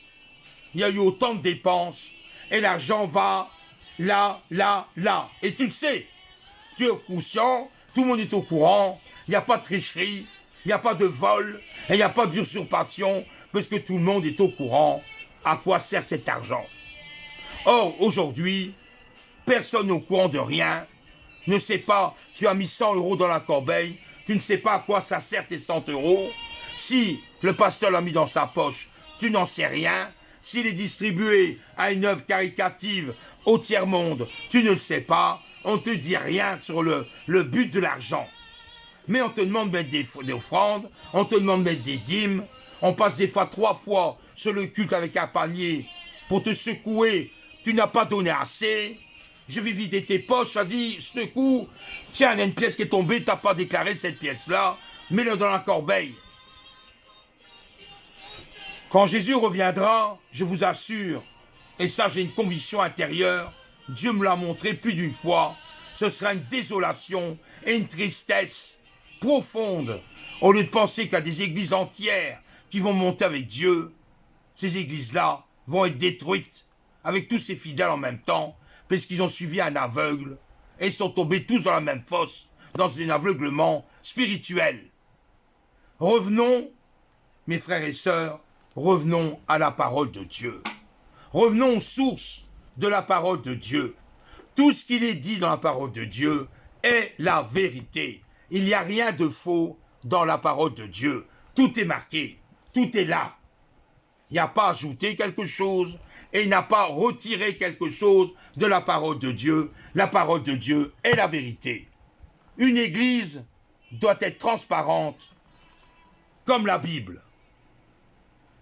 il y a eu autant de dépenses, et l'argent va là, là, là. Et tu le sais, tu es conscient, tout le monde est au courant, il n'y a pas de tricherie, il n'y a pas de vol, et il n'y a pas d'usurpation, parce que tout le monde est au courant à quoi sert cet argent. Or, aujourd'hui, personne n'est au courant de rien, ne sait pas, tu as mis 100 € dans la corbeille, tu ne sais pas à quoi ça sert ces 100 €. Si le pasteur l'a mis dans sa poche, tu n'en sais rien. S'il est distribué à une œuvre caritative au tiers-monde, tu ne le sais pas. On ne te dit rien sur le but de l'argent. Mais on te demande de mettre des offrandes, on te demande de mettre des dîmes, on passe des fois 3 fois sur le culte avec un panier pour te secouer. Tu n'as pas donné assez. Je vais vider tes poches, vas-y, secoue. Tiens, il y a une pièce qui est tombée, tu n'as pas déclaré cette pièce-là, mets-le dans la corbeille. Quand Jésus reviendra, je vous assure, et ça j'ai une conviction intérieure, Dieu me l'a montré plus d'une fois, ce sera une désolation et une tristesse profonde. Au lieu de penser qu'il y a des églises entières qui vont monter avec Dieu, ces églises-là vont être détruites avec tous ces fidèles en même temps, parce qu'ils ont suivi un aveugle et ils sont tombés tous dans la même fosse, dans un aveuglement spirituel. Revenons, mes frères et sœurs, revenons à la parole de Dieu. Revenons aux sources de la parole de Dieu. Tout ce qu'il est dit dans la parole de Dieu est la vérité. Il n'y a rien de faux dans la parole de Dieu. Tout est marqué, tout est là. Il n'y a pas ajouté quelque chose et il n'a pas retiré quelque chose de la parole de Dieu. La parole de Dieu est la vérité. Une église doit être transparente comme la Bible.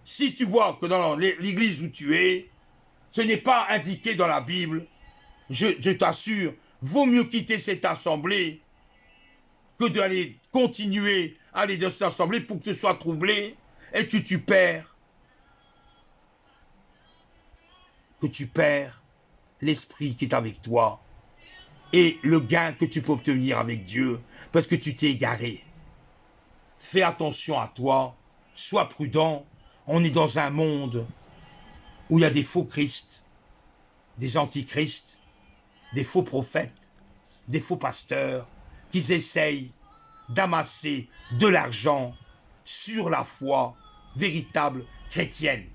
Si tu vois que dans l'église où tu es, ce n'est pas indiqué dans la Bible, je t'assure, vaut mieux quitter cette assemblée que d'aller continuer à aller dans cette assemblée pour que tu sois troublé et que tu perds l'esprit qui est avec toi et le gain que tu peux obtenir avec Dieu parce que tu t'es égaré. Fais attention à toi, sois prudent. On est dans un monde où il y a des faux Christ, des antichrists, des faux prophètes. des faux pasteurs qui essayent d'amasser de l'argent sur la foi véritable chrétienne.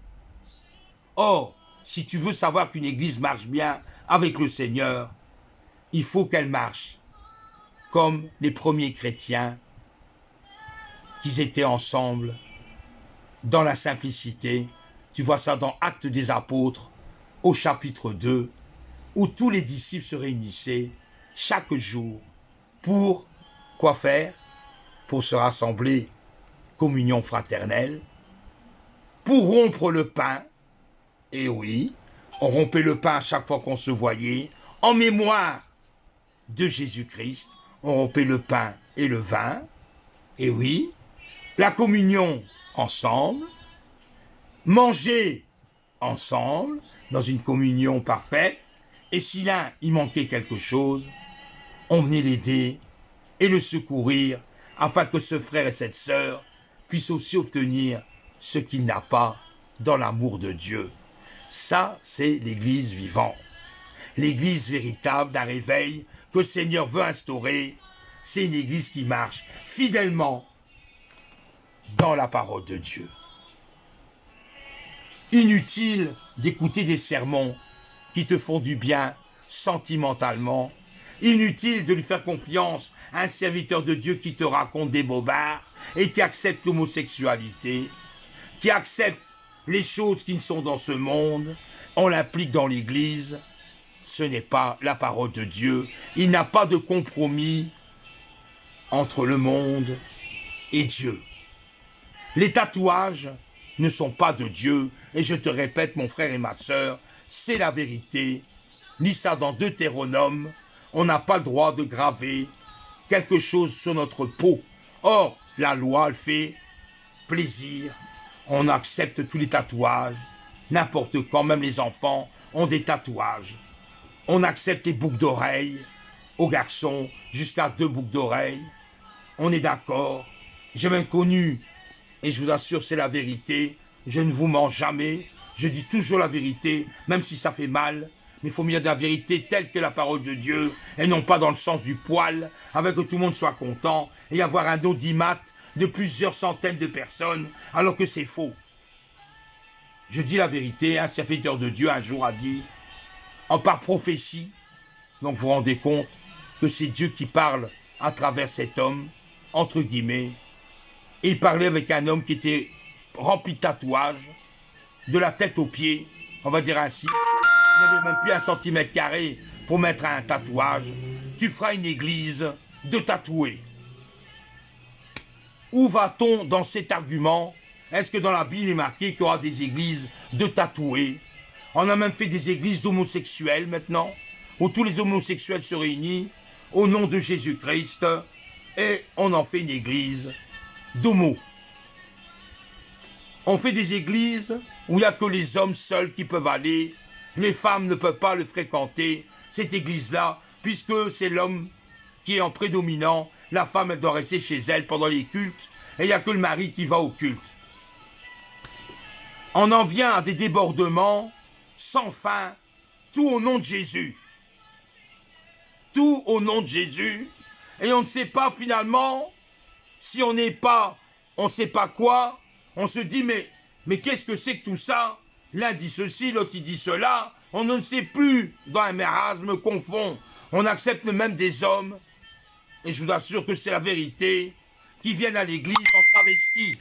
Or, si tu veux savoir qu'une église marche bien avec le Seigneur, il faut qu'elle marche comme les premiers chrétiens, qu'ils étaient ensemble dans la simplicité. Tu vois ça dans Actes des Apôtres, au chapitre 2, où tous les disciples se réunissaient chaque jour pour quoi faire? Pour se rassembler, communion fraternelle, pour rompre le pain. Et oui, on rompait le pain à chaque fois qu'on se voyait, en mémoire de Jésus-Christ. On rompait le pain et le vin. Et oui, la communion ensemble, manger ensemble, dans une communion parfaite. Et si l'un, il manquait quelque chose, on venait l'aider et le secourir, afin que ce frère et cette sœur puissent aussi obtenir ce qu'il n'a pas dans l'amour de Dieu. Ça, c'est l'église vivante. L'église véritable d'un réveil que le Seigneur veut instaurer, c'est une église qui marche fidèlement dans la parole de Dieu. Inutile d'écouter des sermons qui te font du bien sentimentalement. Inutile de lui faire confiance à un serviteur de Dieu qui te raconte des bobards et qui accepte l'homosexualité, qui accepte les choses qui sont dans ce monde. On l'implique dans l'église. Ce n'est pas la parole de Dieu. Il n'y a pas de compromis entre le monde et Dieu. Les tatouages ne sont pas de Dieu. Et je te répète, mon frère et ma sœur, c'est la vérité. Lis ça dans Deutéronome. On n'a pas le droit de graver quelque chose sur notre peau. Or, la loi, elle fait plaisir. On accepte tous les tatouages. N'importe quand, même les enfants ont des tatouages. On accepte les boucles d'oreilles aux garçons, jusqu'à 2 boucles d'oreilles. On est d'accord. J'ai même connu, et je vous assure, c'est la vérité. Je ne vous mens jamais. Je dis toujours la vérité, même si ça fait mal. Mais il faut mieux dire la vérité telle que la parole de Dieu, et non pas dans le sens du poil, avec que tout le monde soit content, et avoir un audimat de plusieurs centaines de personnes, alors que c'est faux. Je dis la vérité, un serviteur de Dieu un jour a dit, par prophétie, donc vous vous rendez compte que c'est Dieu qui parle à travers cet homme, entre guillemets, et il parlait avec un homme qui était rempli de tatouages, de la tête aux pieds, on va dire ainsi. Il n'avait même plus 1 centimètre carré pour mettre un tatouage. Tu feras une église de tatoués. Où va-t-on dans cet argument? Est-ce que dans la Bible il est marqué qu'il y aura des églises de tatoués? On a même fait des églises d'homosexuels maintenant, où tous les homosexuels se réunissent au nom de Jésus-Christ, et on en fait une église d'homo. On fait des églises où il n'y a que les hommes seuls qui peuvent aller, les femmes ne peuvent pas le fréquenter, cette église-là, puisque c'est l'homme qui est en prédominant, la femme elle doit rester chez elle pendant les cultes, et il n'y a que le mari qui va au culte. On en vient à des débordements sans fin, tout au nom de Jésus. Tout au nom de Jésus, et on ne sait pas finalement, si on n'est pas, on ne sait pas quoi, on se dit mais qu'est-ce que c'est que tout ça? L'un dit ceci, l'autre il dit cela, on ne sait plus, dans un marasme confond, on accepte même des hommes, et je vous assure que c'est la vérité, qui viennent à l'église en travesti.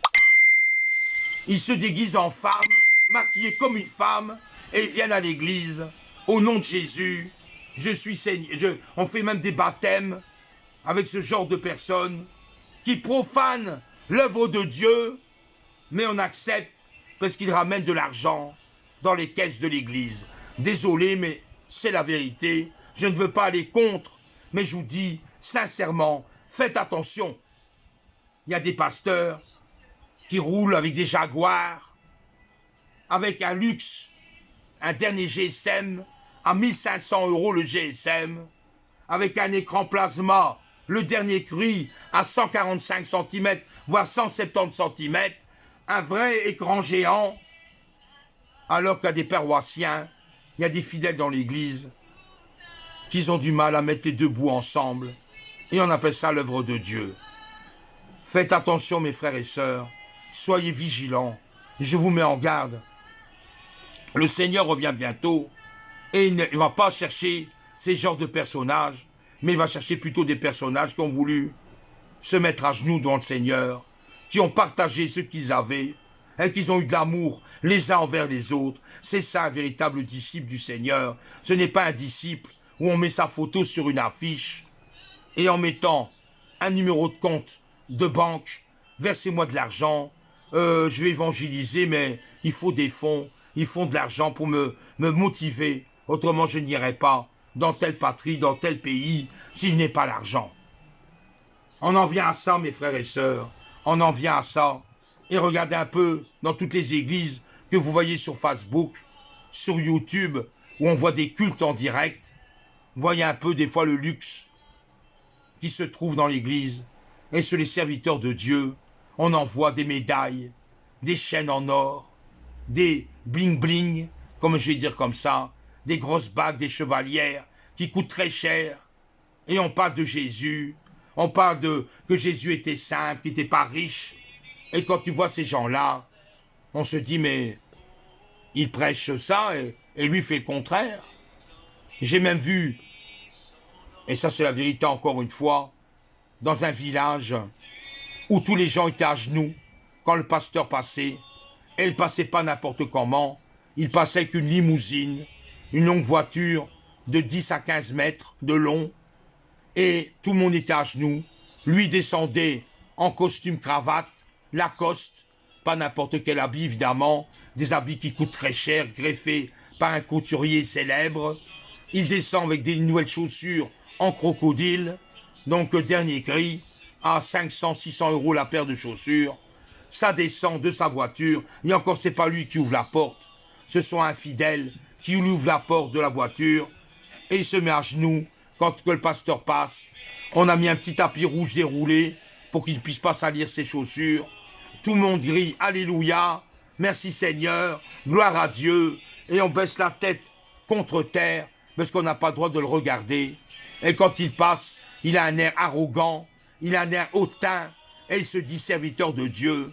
Ils se déguisent en femmes, maquillés comme une femme, et ils viennent à l'église, au nom de Jésus, je suis Seigneur. On fait même des baptêmes avec ce genre de personnes qui profanent l'œuvre de Dieu, mais on accepte parce qu'ils ramènent de l'argent dans les caisses de l'église. Désolé, mais c'est la vérité. Je ne veux pas aller contre, mais je vous dis sincèrement, faites attention. Il y a des pasteurs qui roulent avec des Jaguars, avec un luxe, un dernier GSM, à 1500 € le GSM, avec un écran plasma, le dernier cri à 145 cm, voire 170 cm, un vrai écran géant, alors qu'il y a des paroissiens, il y a des fidèles dans l'église, qu'ils ont du mal à mettre les deux bouts ensemble. Et on appelle ça l'œuvre de Dieu. Faites attention mes frères et sœurs, soyez vigilants, je vous mets en garde. Le Seigneur revient bientôt et il ne va pas chercher ces genres de personnages, mais il va chercher plutôt des personnages qui ont voulu se mettre à genoux devant le Seigneur, qui ont partagé ce qu'ils avaient et qui ont eu de l'amour les uns envers les autres. C'est ça un véritable disciple du Seigneur. Ce n'est pas un disciple où on met sa photo sur une affiche et en mettant un numéro de compte de banque, versez-moi de l'argent, je vais évangéliser, mais il faut des fonds, il faut de l'argent pour me motiver, autrement je n'irai pas dans telle patrie, dans tel pays, si je n'ai pas l'argent. On en vient à ça, mes frères et sœurs, on en vient à ça, et regardez un peu dans toutes les églises que vous voyez sur Facebook, sur YouTube, où on voit des cultes en direct, voyez un peu des fois le luxe qui se trouve dans l'église. Et sur les serviteurs de Dieu, on envoie des médailles, des chaînes en or, des bling-bling, comme je vais dire comme ça, des grosses bagues, des chevalières, qui coûtent très cher. Et on parle de Jésus, on parle de que Jésus était simple, qu'il n'était pas riche. Et quand tu vois ces gens-là, on se dit, mais il prêche ça et lui fait le contraire. J'ai même vu, et ça c'est la vérité encore une fois, dans un village où tous les gens étaient à genoux quand le pasteur passait, et il ne passait pas n'importe comment, il passait avec une limousine, une longue voiture de 10 à 15 mètres de long, et tout le monde était à genoux, lui descendait en costume cravate, Lacoste, pas n'importe quel habit évidemment, des habits qui coûtent très cher, greffés par un couturier célèbre, il descend avec des nouvelles chaussures en crocodile, donc dernier cri, à 500-600 € la paire de chaussures, ça descend de sa voiture, et encore c'est pas lui qui ouvre la porte, ce sont un fidèle qui lui ouvre la porte de la voiture, et il se met à genoux quand que le pasteur passe. On a mis un petit tapis rouge déroulé pour qu'il ne puisse pas salir ses chaussures. Tout le monde crie Alléluia, merci Seigneur, gloire à Dieu, et on baisse la tête contre terre parce qu'on n'a pas le droit de le regarder. Et quand il passe, il a un air arrogant, il a un air hautain, et il se dit serviteur de Dieu.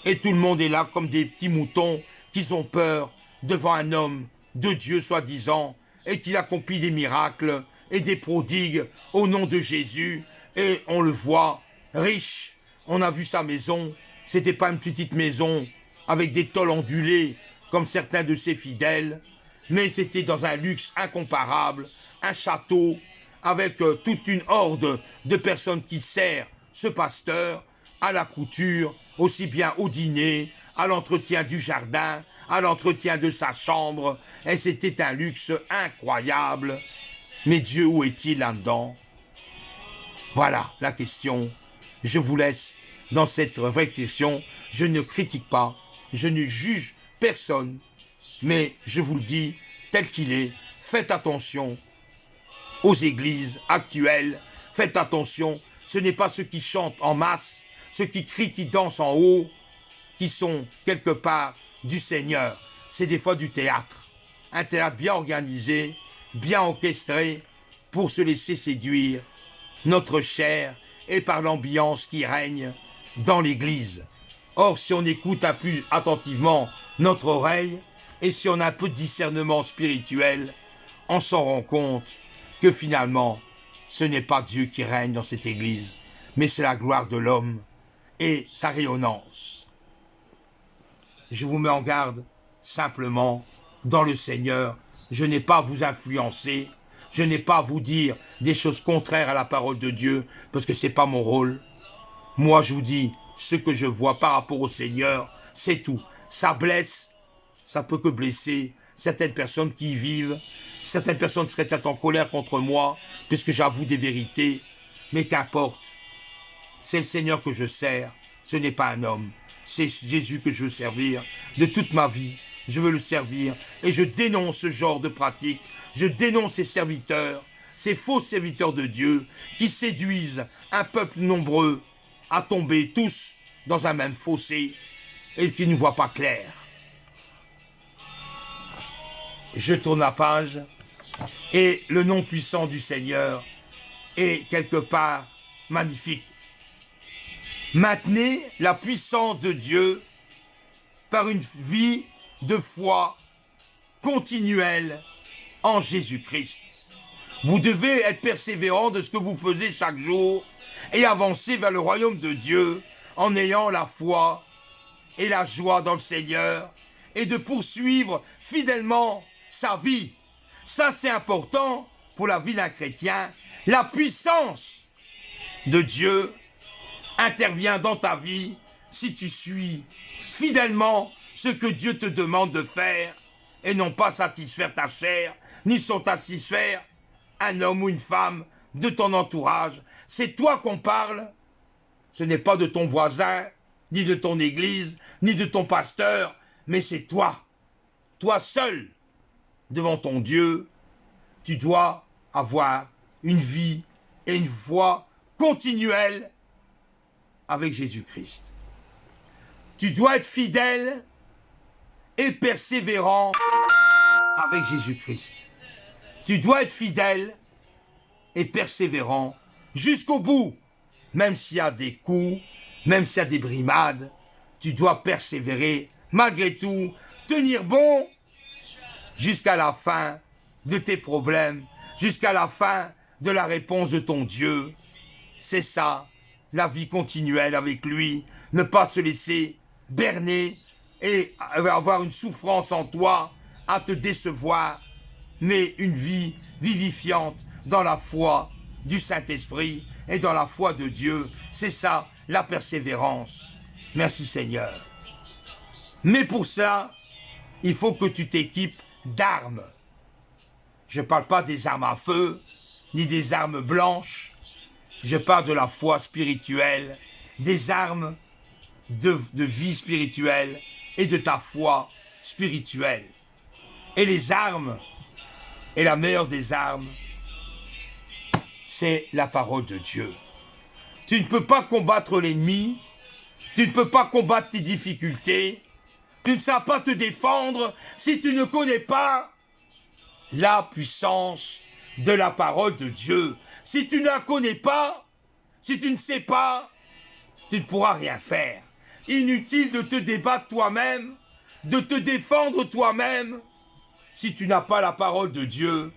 Et tout le monde est là comme des petits moutons qui ont peur devant un homme de Dieu soi-disant, et qui accomplit des miracles et des prodigues au nom de Jésus. Et on le voit, riche, on a vu sa maison, c'était pas une petite maison avec des tôles ondulées comme certains de ses fidèles, mais c'était dans un luxe incomparable, un château avec toute une horde de personnes qui servent ce pasteur à la couture, aussi bien au dîner, à l'entretien du jardin, à l'entretien de sa chambre, et c'était un luxe incroyable. Mais Dieu, où est-il là-dedans? Voilà la question. Je vous laisse dans cette réflexion. Je ne critique pas, je ne juge personne, mais je vous le dis tel qu'il est. Faites attention aux églises actuelles, faites attention, ce n'est pas ceux qui chantent en masse, ceux qui crient, qui dansent en haut, qui sont quelque part du Seigneur. C'est des fois du théâtre, un théâtre bien organisé, bien orchestré, pour se laisser séduire notre chair et par l'ambiance qui règne dans l'église. Or, si on écoute un peu plus attentivement notre oreille, et si on a un peu de discernement spirituel, on s'en rend compte que finalement, ce n'est pas Dieu qui règne dans cette église, mais c'est la gloire de l'homme et sa rayonnance. Je vous mets en garde simplement dans le Seigneur. Je n'ai pas à vous influencer, je n'ai pas à vous dire des choses contraires à la parole de Dieu, parce que ce n'est pas mon rôle. Moi, je vous dis ce que je vois par rapport au Seigneur, c'est tout. Ça blesse, ça peut que blesser certaines personnes qui y vivent. Certaines personnes seraient peut-être en colère contre moi, puisque j'avoue des vérités, mais qu'importe. C'est le Seigneur que je sers, ce n'est pas un homme. C'est Jésus que je veux servir de toute ma vie. Je veux le servir et je dénonce ce genre de pratique. Je dénonce ces serviteurs, ces faux serviteurs de Dieu qui séduisent un peuple nombreux à tomber tous dans un même fossé et qui ne voient pas clair. Je tourne la page Et le nom puissant du Seigneur est quelque part magnifique. Maintenez la puissance de Dieu par une vie de foi continuelle en Jésus-Christ. Vous devez être persévérant de ce que vous faisiez chaque jour et avancer vers le royaume de Dieu en ayant la foi et la joie dans le Seigneur et de poursuivre fidèlement sa vie. Ça, c'est important pour la vie d'un chrétien. La puissance de Dieu intervient dans ta vie si tu suis fidèlement ce que Dieu te demande de faire et non pas satisfaire ta chair, ni satisfaire un homme ou une femme de ton entourage. C'est toi qu'on parle, ce n'est pas de ton voisin, ni de ton église, ni de ton pasteur, mais c'est toi. Toi seul, devant ton Dieu, tu dois avoir une vie et une foi continuelle avec Jésus-Christ. Tu dois être fidèle et persévérant avec Jésus-Christ. Tu dois être fidèle et persévérant jusqu'au bout. Même s'il y a des coups, même s'il y a des brimades, tu dois persévérer malgré tout, tenir bon jusqu'à la fin de tes problèmes, jusqu'à la fin de la réponse de ton Dieu. C'est ça, la vie continuelle avec lui, ne pas se laisser berner et avoir une souffrance en toi à te décevoir, mais une vie vivifiante dans la foi du Saint-Esprit et dans la foi de Dieu. C'est ça, la persévérance. Merci Seigneur. Mais pour ça, il faut que tu t'équipes d'armes. Je ne parle pas des armes à feu, ni des armes blanches. Je parle de la foi spirituelle, des armes de vie spirituelle et de ta foi spirituelle. Et les armes, et la meilleure des armes, c'est la parole de Dieu. Tu ne peux pas combattre l'ennemi, tu ne peux pas combattre tes difficultés, tu ne sais pas te défendre si tu ne connais pas la puissance de la parole de Dieu. Si tu ne la connais pas, si tu ne sais pas, tu ne pourras rien faire. Inutile de te débattre toi-même, de te défendre toi-même. Si tu n'as pas la parole de Dieu,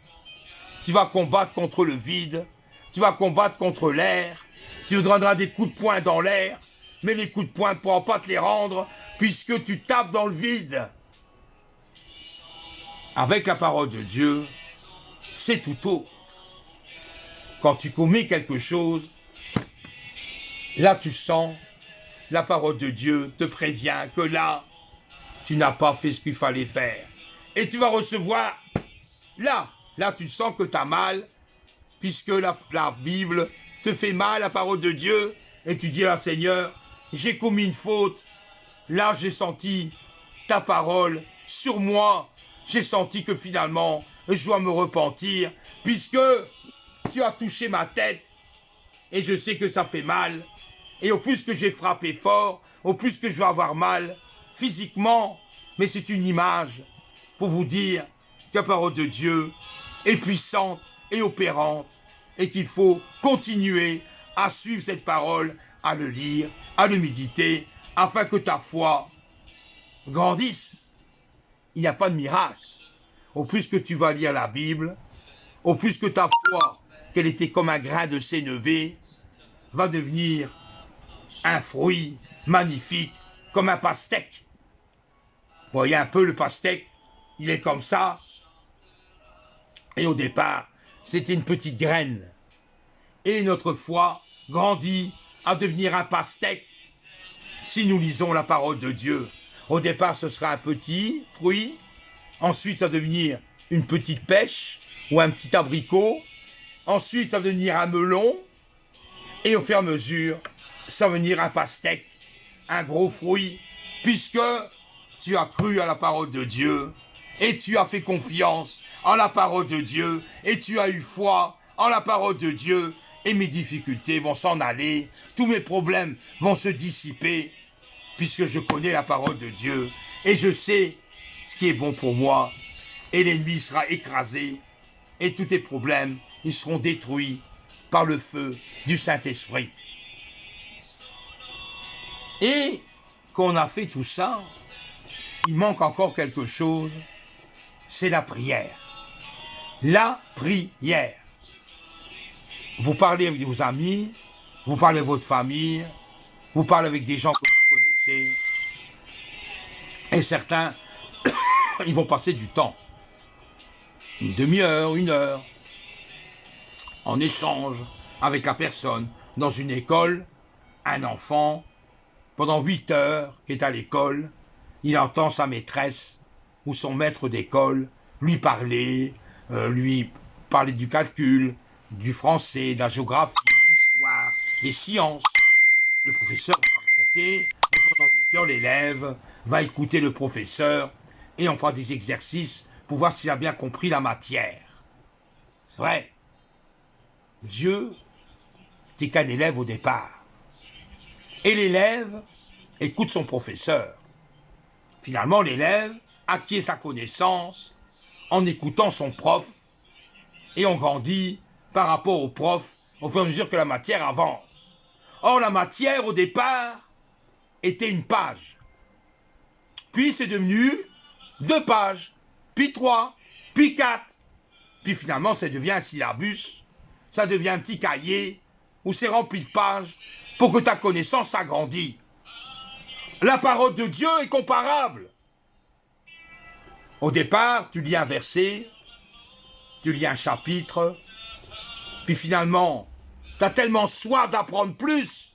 tu vas combattre contre le vide, tu vas combattre contre l'air, tu donneras des coups de poing dans l'air, mais les coups de poing ne pourront pas te les rendre puisque tu tapes dans le vide. Avec la parole de Dieu, c'est tout autre. Quand tu commets quelque chose, là tu sens, la parole de Dieu te prévient que là, tu n'as pas fait ce qu'il fallait faire. Et tu vas recevoir, là tu sens que tu as mal, puisque la Bible te fait mal, la parole de Dieu, et tu dis à Seigneur, j'ai commis une faute, là j'ai senti ta parole sur moi, j'ai senti que finalement, je dois me repentir, puisque tu as touché ma tête, et je sais que ça fait mal, et au plus que j'ai frappé fort, au plus que je vais avoir mal, physiquement, mais c'est une image pour vous dire que la parole de Dieu est puissante et opérante, et qu'il faut continuer à suivre cette parole, à le lire, à le méditer, afin que ta foi grandisse. Il n'y a pas de miracle. Au plus que tu vas lire la Bible, au plus que ta foi, qu'elle était comme un grain de sénévé, va devenir un fruit magnifique, comme un pastèque. Vous voyez un peu le pastèque, il est comme ça. Et au départ, c'était une petite graine. Et notre foi grandit à devenir un pastèque si nous lisons la parole de Dieu. Au départ, ce sera un petit fruit. Ensuite, ça va devenir une petite pêche ou un petit abricot. Ensuite, ça va devenir un melon. Et au fur et à mesure, ça va devenir un pastèque, un gros fruit, puisque tu as cru à la parole de Dieu et tu as fait confiance en la parole de Dieu et tu as eu foi en la parole de Dieu et mes difficultés vont s'en aller, tous mes problèmes vont se dissiper puisque je connais la parole de Dieu et je sais ce qui est bon pour moi et l'ennemi sera écrasé et tous tes problèmes, ils seront détruits par le feu du Saint-Esprit. Et qu'on a fait tout ça, il manque encore quelque chose, c'est la prière. La prière. Vous parlez avec vos amis, vous parlez avec votre famille, vous parlez avec des gens que vous connaissez, et certains, ils vont passer du temps, une demi-heure, une heure, en échange avec la personne, dans une école, un enfant, pendant 8 heures, qui est à l'école, il entend sa maîtresse ou son maître d'école lui parler du calcul, du français, de la géographie, de l'histoire, des sciences. Le professeur va raconter, et pendant 8 heures, l'élève va écouter le professeur et on fera des exercices pour voir s'il a bien compris la matière. C'est vrai. Dieu n'est qu'un élève au départ. Et l'élève écoute son professeur. Finalement, l'élève acquiert sa connaissance en écoutant son prof et on grandit par rapport au prof au fur et à mesure que la matière avance. Or, la matière, au départ, était une page. Puis, c'est devenu 2 pages, puis 3, puis 4. Puis, finalement, ça devient un syllabus, ça devient un petit cahier où c'est rempli de pages pour que ta connaissance s'agrandisse. La parole de Dieu est comparable. Au départ, tu lis un verset, tu lis un chapitre, puis finalement, tu as tellement soif d'apprendre plus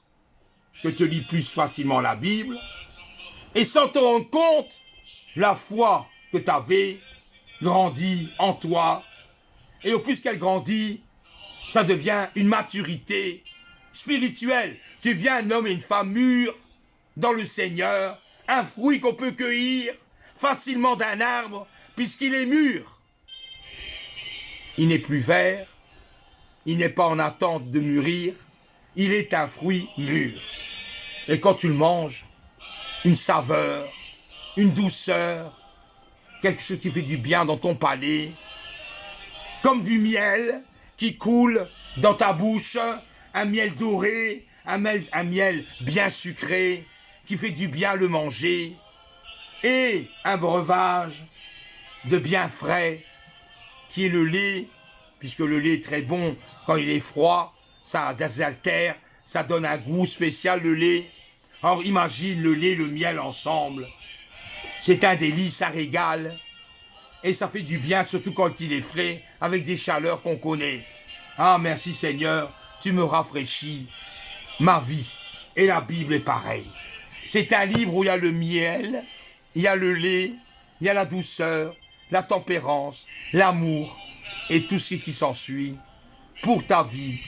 que tu lis plus facilement la Bible, et sans te rendre compte, la foi que tu avais grandit en toi, et au plus qu'elle grandit, ça devient une maturité spirituelle. Tu deviens un homme et une femme mûrs dans le Seigneur, un fruit qu'on peut cueillir facilement d'un arbre, puisqu'il est mûr. Il n'est plus vert, il n'est pas en attente de mûrir, il est un fruit mûr. Et quand tu le manges, une saveur, une douceur, quelque chose qui fait du bien dans ton palais, comme du miel qui coule dans ta bouche, un miel doré, un miel bien sucré, qui fait du bien le manger, et un breuvage de bien frais, qui est le lait, puisque le lait est très bon quand il est froid, ça désaltère, ça donne un goût spécial, le lait. Alors imagine le lait, le miel ensemble, c'est un délice, ça régale, et ça fait du bien, surtout quand il est frais, avec des chaleurs qu'on connaît. Ah, merci Seigneur, tu me rafraîchis ma vie, et la Bible est pareille. C'est un livre où il y a le miel, il y a le lait, il y a la douceur, la tempérance, l'amour et tout ce qui s'ensuit pour ta vie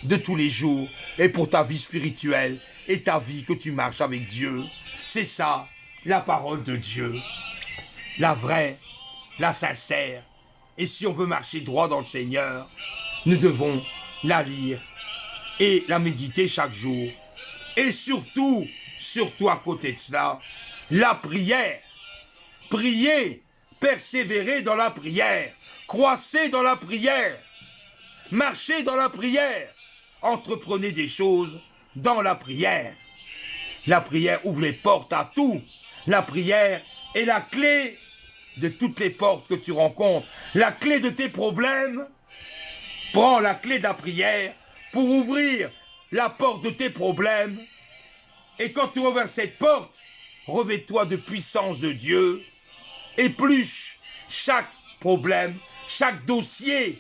de tous les jours et pour ta vie spirituelle et ta vie que tu marches avec Dieu. C'est ça, la parole de Dieu, la vraie, la sincère. Et si on veut marcher droit dans le Seigneur, nous devons la lire et la méditer chaque jour. Et surtout à côté de cela, la prière. Priez, persévérez dans la prière, croissez dans la prière, marchez dans la prière, entreprenez des choses dans la prière. La prière ouvre les portes à tout. La prière est la clé de toutes les portes que tu rencontres. La clé de tes problèmes. Prends la clé de la prière pour ouvrir la porte de tes problèmes. Et quand tu ouvres cette porte, revêt-toi de puissance de Dieu. Épluche chaque problème, chaque dossier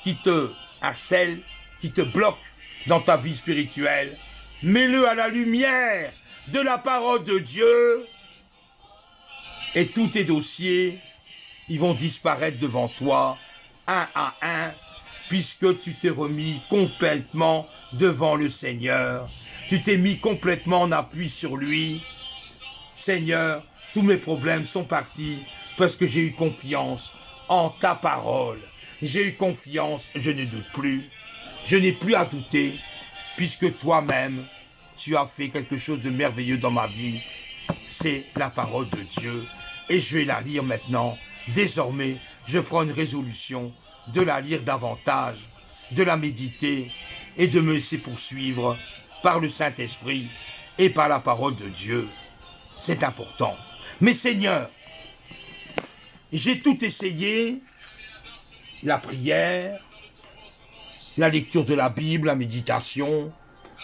qui te harcèle, qui te bloque dans ta vie spirituelle. Mets-le à la lumière de la parole de Dieu et tous tes dossiers, ils vont disparaître devant toi, un à un, puisque tu t'es remis complètement devant le Seigneur. Tu t'es mis complètement en appui sur lui. Seigneur, tous mes problèmes sont partis parce que j'ai eu confiance en ta parole. J'ai eu confiance, je ne doute plus. Je n'ai plus à douter, puisque toi-même, tu as fait quelque chose de merveilleux dans ma vie. C'est la parole de Dieu. Et je vais la lire maintenant. Désormais, je prends une résolution de la lire davantage, de la méditer et de me laisser poursuivre par le Saint-Esprit et par la parole de Dieu. C'est important. Mais Seigneur, j'ai tout essayé, la prière, la lecture de la Bible, la méditation.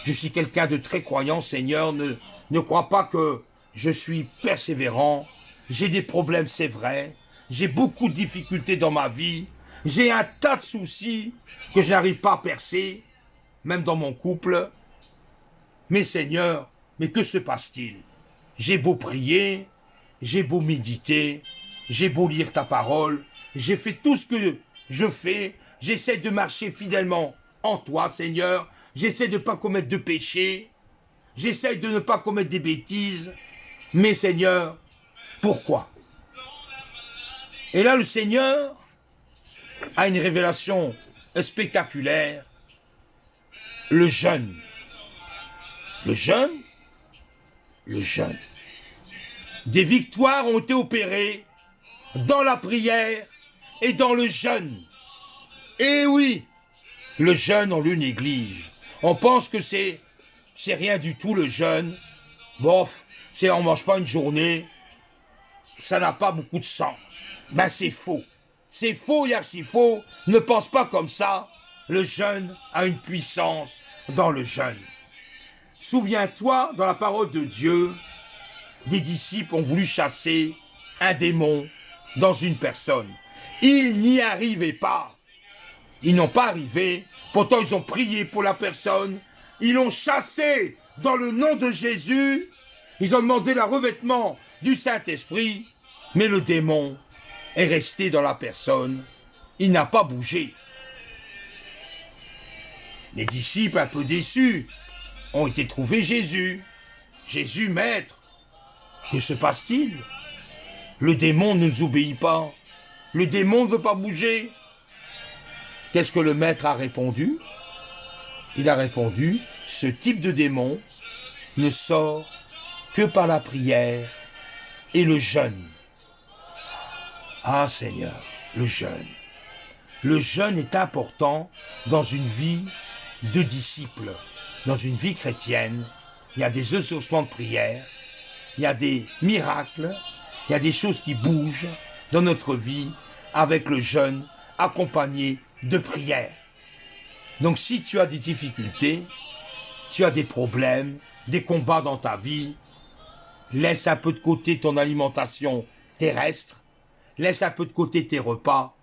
Je suis quelqu'un de très croyant, Seigneur. Ne crois pas que je suis persévérant. J'ai des problèmes, c'est vrai. J'ai beaucoup de difficultés dans ma vie. J'ai un tas de soucis que je n'arrive pas à percer, même dans mon couple. Mais Seigneur, mais que se passe-t-il? J'ai beau prier, j'ai beau méditer, j'ai beau lire ta parole, j'ai fait tout ce que je fais, j'essaie de marcher fidèlement en toi, Seigneur, j'essaie de ne pas commettre de péché, j'essaie de ne pas commettre des bêtises, mais Seigneur, pourquoi? Et là, le Seigneur a une révélation spectaculaire, le jeûne. Le jeûne, le jeûne. Des victoires ont été opérées dans la prière et dans le jeûne. Et oui, le jeûne, on le néglige. On pense que c'est rien du tout le jeûne. Bof, on ne mange pas une journée. Ça n'a pas beaucoup de sens. Ben c'est faux. C'est faux et archi faux. Ne pense pas comme ça. Le jeûne a une puissance dans le jeûne. Souviens-toi, dans la parole de Dieu, des disciples ont voulu chasser un démon dans une personne. Ils n'y arrivaient pas. Ils n'ont pas arrivé. Pourtant, ils ont prié pour la personne. Ils l'ont chassé dans le nom de Jésus. Ils ont demandé le revêtement du Saint-Esprit. Mais le démon est resté dans la personne. Il n'a pas bougé. Les disciples, un peu déçus, ont été trouver Jésus. Jésus, maître, que se passe-t-il? Le démon ne nous obéit pas. Le démon ne veut pas bouger. Qu'est-ce que le maître a répondu? Il a répondu, ce type de démon ne sort que par la prière et le jeûne. Ah Seigneur, le jeûne. Le jeûne est important dans une vie de disciple, dans une vie chrétienne. Il y a des exaucements de prière, il y a des miracles, il y a des choses qui bougent dans notre vie avec le jeûne accompagné de prière. Donc si tu as des difficultés, tu as des problèmes, des combats dans ta vie, laisse un peu de côté ton alimentation terrestre, laisse un peu de côté tes repas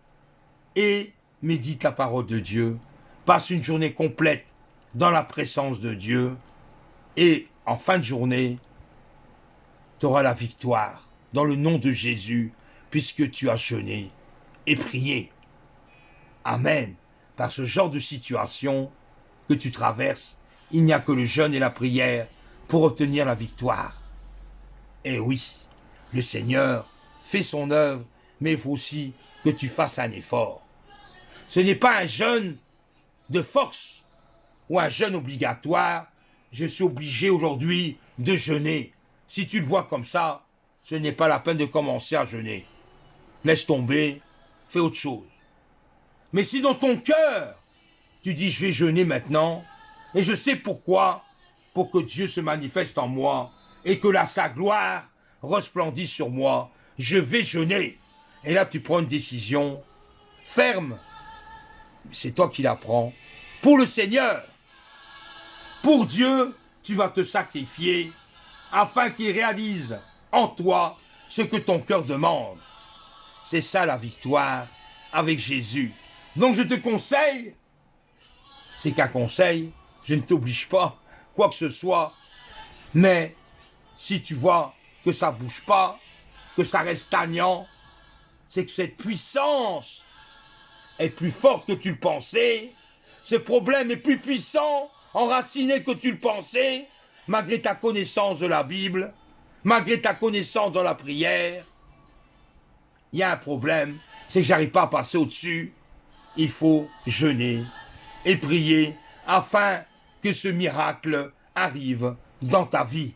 et médite la parole de Dieu. Passe une journée complète dans la présence de Dieu et en fin de journée, tu auras la victoire dans le nom de Jésus puisque tu as jeûné et prié. Amen. Par ce genre de situation que tu traverses, il n'y a que le jeûne et la prière pour obtenir la victoire. Et oui, le Seigneur fait son œuvre, mais il faut aussi que tu fasses un effort. Ce n'est pas un jeûne de force ou un jeûne obligatoire. Je suis obligé aujourd'hui de jeûner. Si tu le vois comme ça, ce n'est pas la peine de commencer à jeûner. Laisse tomber, fais autre chose. Mais si dans ton cœur, tu dis je vais jeûner maintenant, et je sais pourquoi, pour que Dieu se manifeste en moi, et que sa gloire resplendisse sur moi, je vais jeûner. Et là tu prends une décision ferme, c'est toi qui la prends, pour le Seigneur. Pour Dieu, tu vas te sacrifier, afin qu'il réalise en toi ce que ton cœur demande. C'est ça la victoire avec Jésus. Donc je te conseille, c'est qu'un conseil, je ne t'oblige pas, quoi que ce soit, mais si tu vois que ça ne bouge pas, que ça reste stagnant, c'est que cette puissance est plus forte que tu le pensais, ce problème est plus puissant, enraciné que tu le pensais, malgré ta connaissance de la Bible, malgré ta connaissance dans la prière. Il y a un problème, c'est que j'arrive pas à passer au-dessus. Il faut jeûner et prier afin que ce miracle arrive dans ta vie.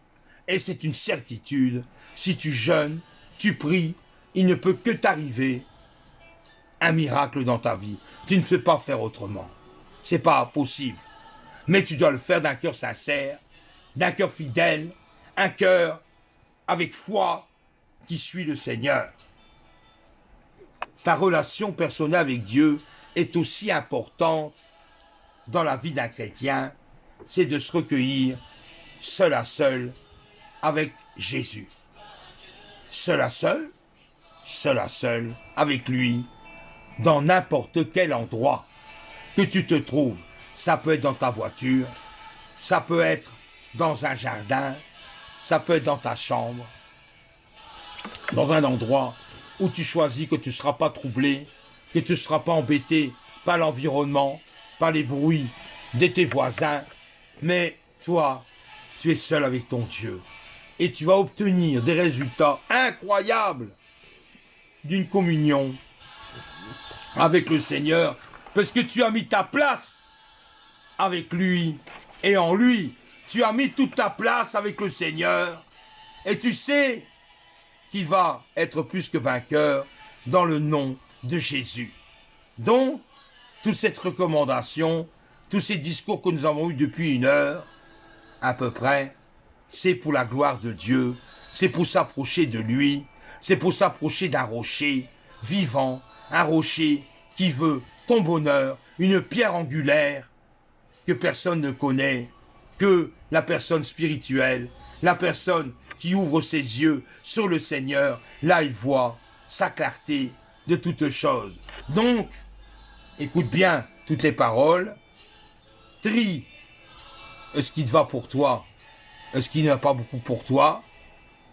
Et c'est une certitude, si tu jeûnes, tu pries, il ne peut que t'arriver un miracle dans ta vie. Tu ne peux pas faire autrement. C'est pas possible. Mais tu dois le faire d'un cœur sincère, d'un cœur fidèle, un cœur avec foi qui suit le Seigneur. Ta relation personnelle avec Dieu est aussi importante dans la vie d'un chrétien, c'est de se recueillir seul à seul avec Jésus. Seul à seul avec lui, dans n'importe quel endroit que tu te trouves. Ça peut être dans ta voiture, ça peut être dans un jardin, ça peut être dans ta chambre, dans un endroit où tu choisis que tu ne seras pas troublé, que tu ne seras pas embêté par l'environnement, par les bruits de tes voisins, mais toi, tu es seul avec ton Dieu. Et tu vas obtenir des résultats incroyables d'une communion avec le Seigneur, parce que tu as mis ta place avec lui, et en lui, tu as mis toute ta place avec le Seigneur, et tu sais qu'il va être plus que vainqueur dans le nom de Jésus. Donc, toute cette recommandation, tous ces discours que nous avons eus depuis 1 heure, à peu près, c'est pour la gloire de Dieu, c'est pour s'approcher de lui, c'est pour s'approcher d'un rocher vivant, un rocher qui veut ton bonheur, une pierre angulaire que personne ne connaît, que la personne spirituelle, la personne qui ouvre ses yeux sur le Seigneur, là il voit sa clarté de toutes choses. Donc, écoute bien toutes les paroles, trie ce qui te va pour toi, ce qui ne va pas beaucoup pour toi,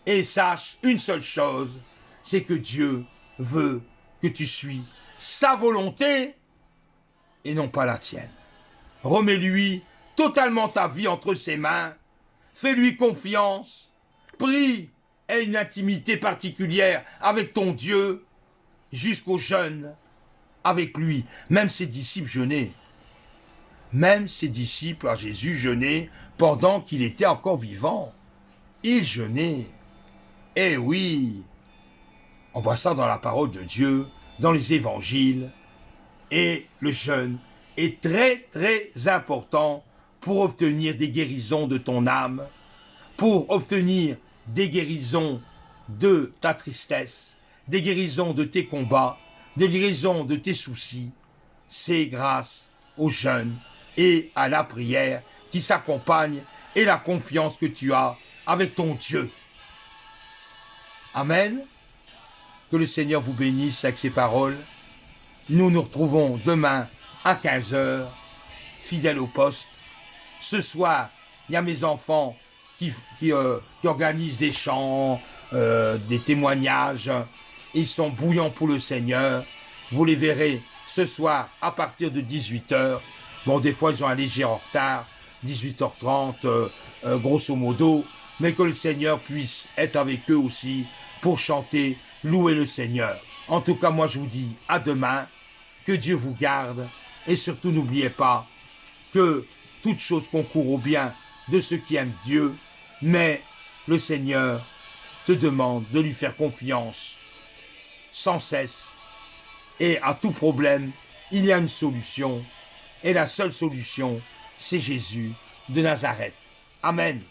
et sache une seule chose, c'est que Dieu veut que tu suives sa volonté et non pas la tienne. Remets-lui totalement ta vie entre ses mains, fais-lui confiance, prie, aie une intimité particulière avec ton Dieu, jusqu'au jeûne avec lui. Même ses disciples jeûnaient. Même ses disciples à Jésus jeûnaient pendant qu'il était encore vivant. Ils jeûnaient. Eh oui, on voit ça dans la parole de Dieu, dans les évangiles. Et le jeûne est très très important pour obtenir des guérisons de ton âme, pour obtenir des guérisons de ta tristesse, des guérisons de tes combats, des guérisons de tes soucis. C'est grâce au jeûne et à la prière qui s'accompagne et la confiance que tu as avec ton Dieu. Amen. Que le Seigneur vous bénisse avec ses paroles. Nous nous retrouvons demain à 15 h, fidèles au poste. Ce soir, il y a mes enfants qui organisent des chants, des témoignages. Ils sont bouillants pour le Seigneur. Vous les verrez ce soir à partir de 18 h. Bon, des fois, ils ont un léger retard, 18h30, grosso modo. Mais que le Seigneur puisse être avec eux aussi pour chanter, louer le Seigneur. En tout cas, moi, je vous dis à demain. Que Dieu vous garde. Et surtout, n'oubliez pas que toute chose concourt au bien de ceux qui aiment Dieu. Mais le Seigneur te demande de lui faire confiance sans cesse. Et à tout problème, il y a une solution. Et la seule solution, c'est Jésus de Nazareth. Amen.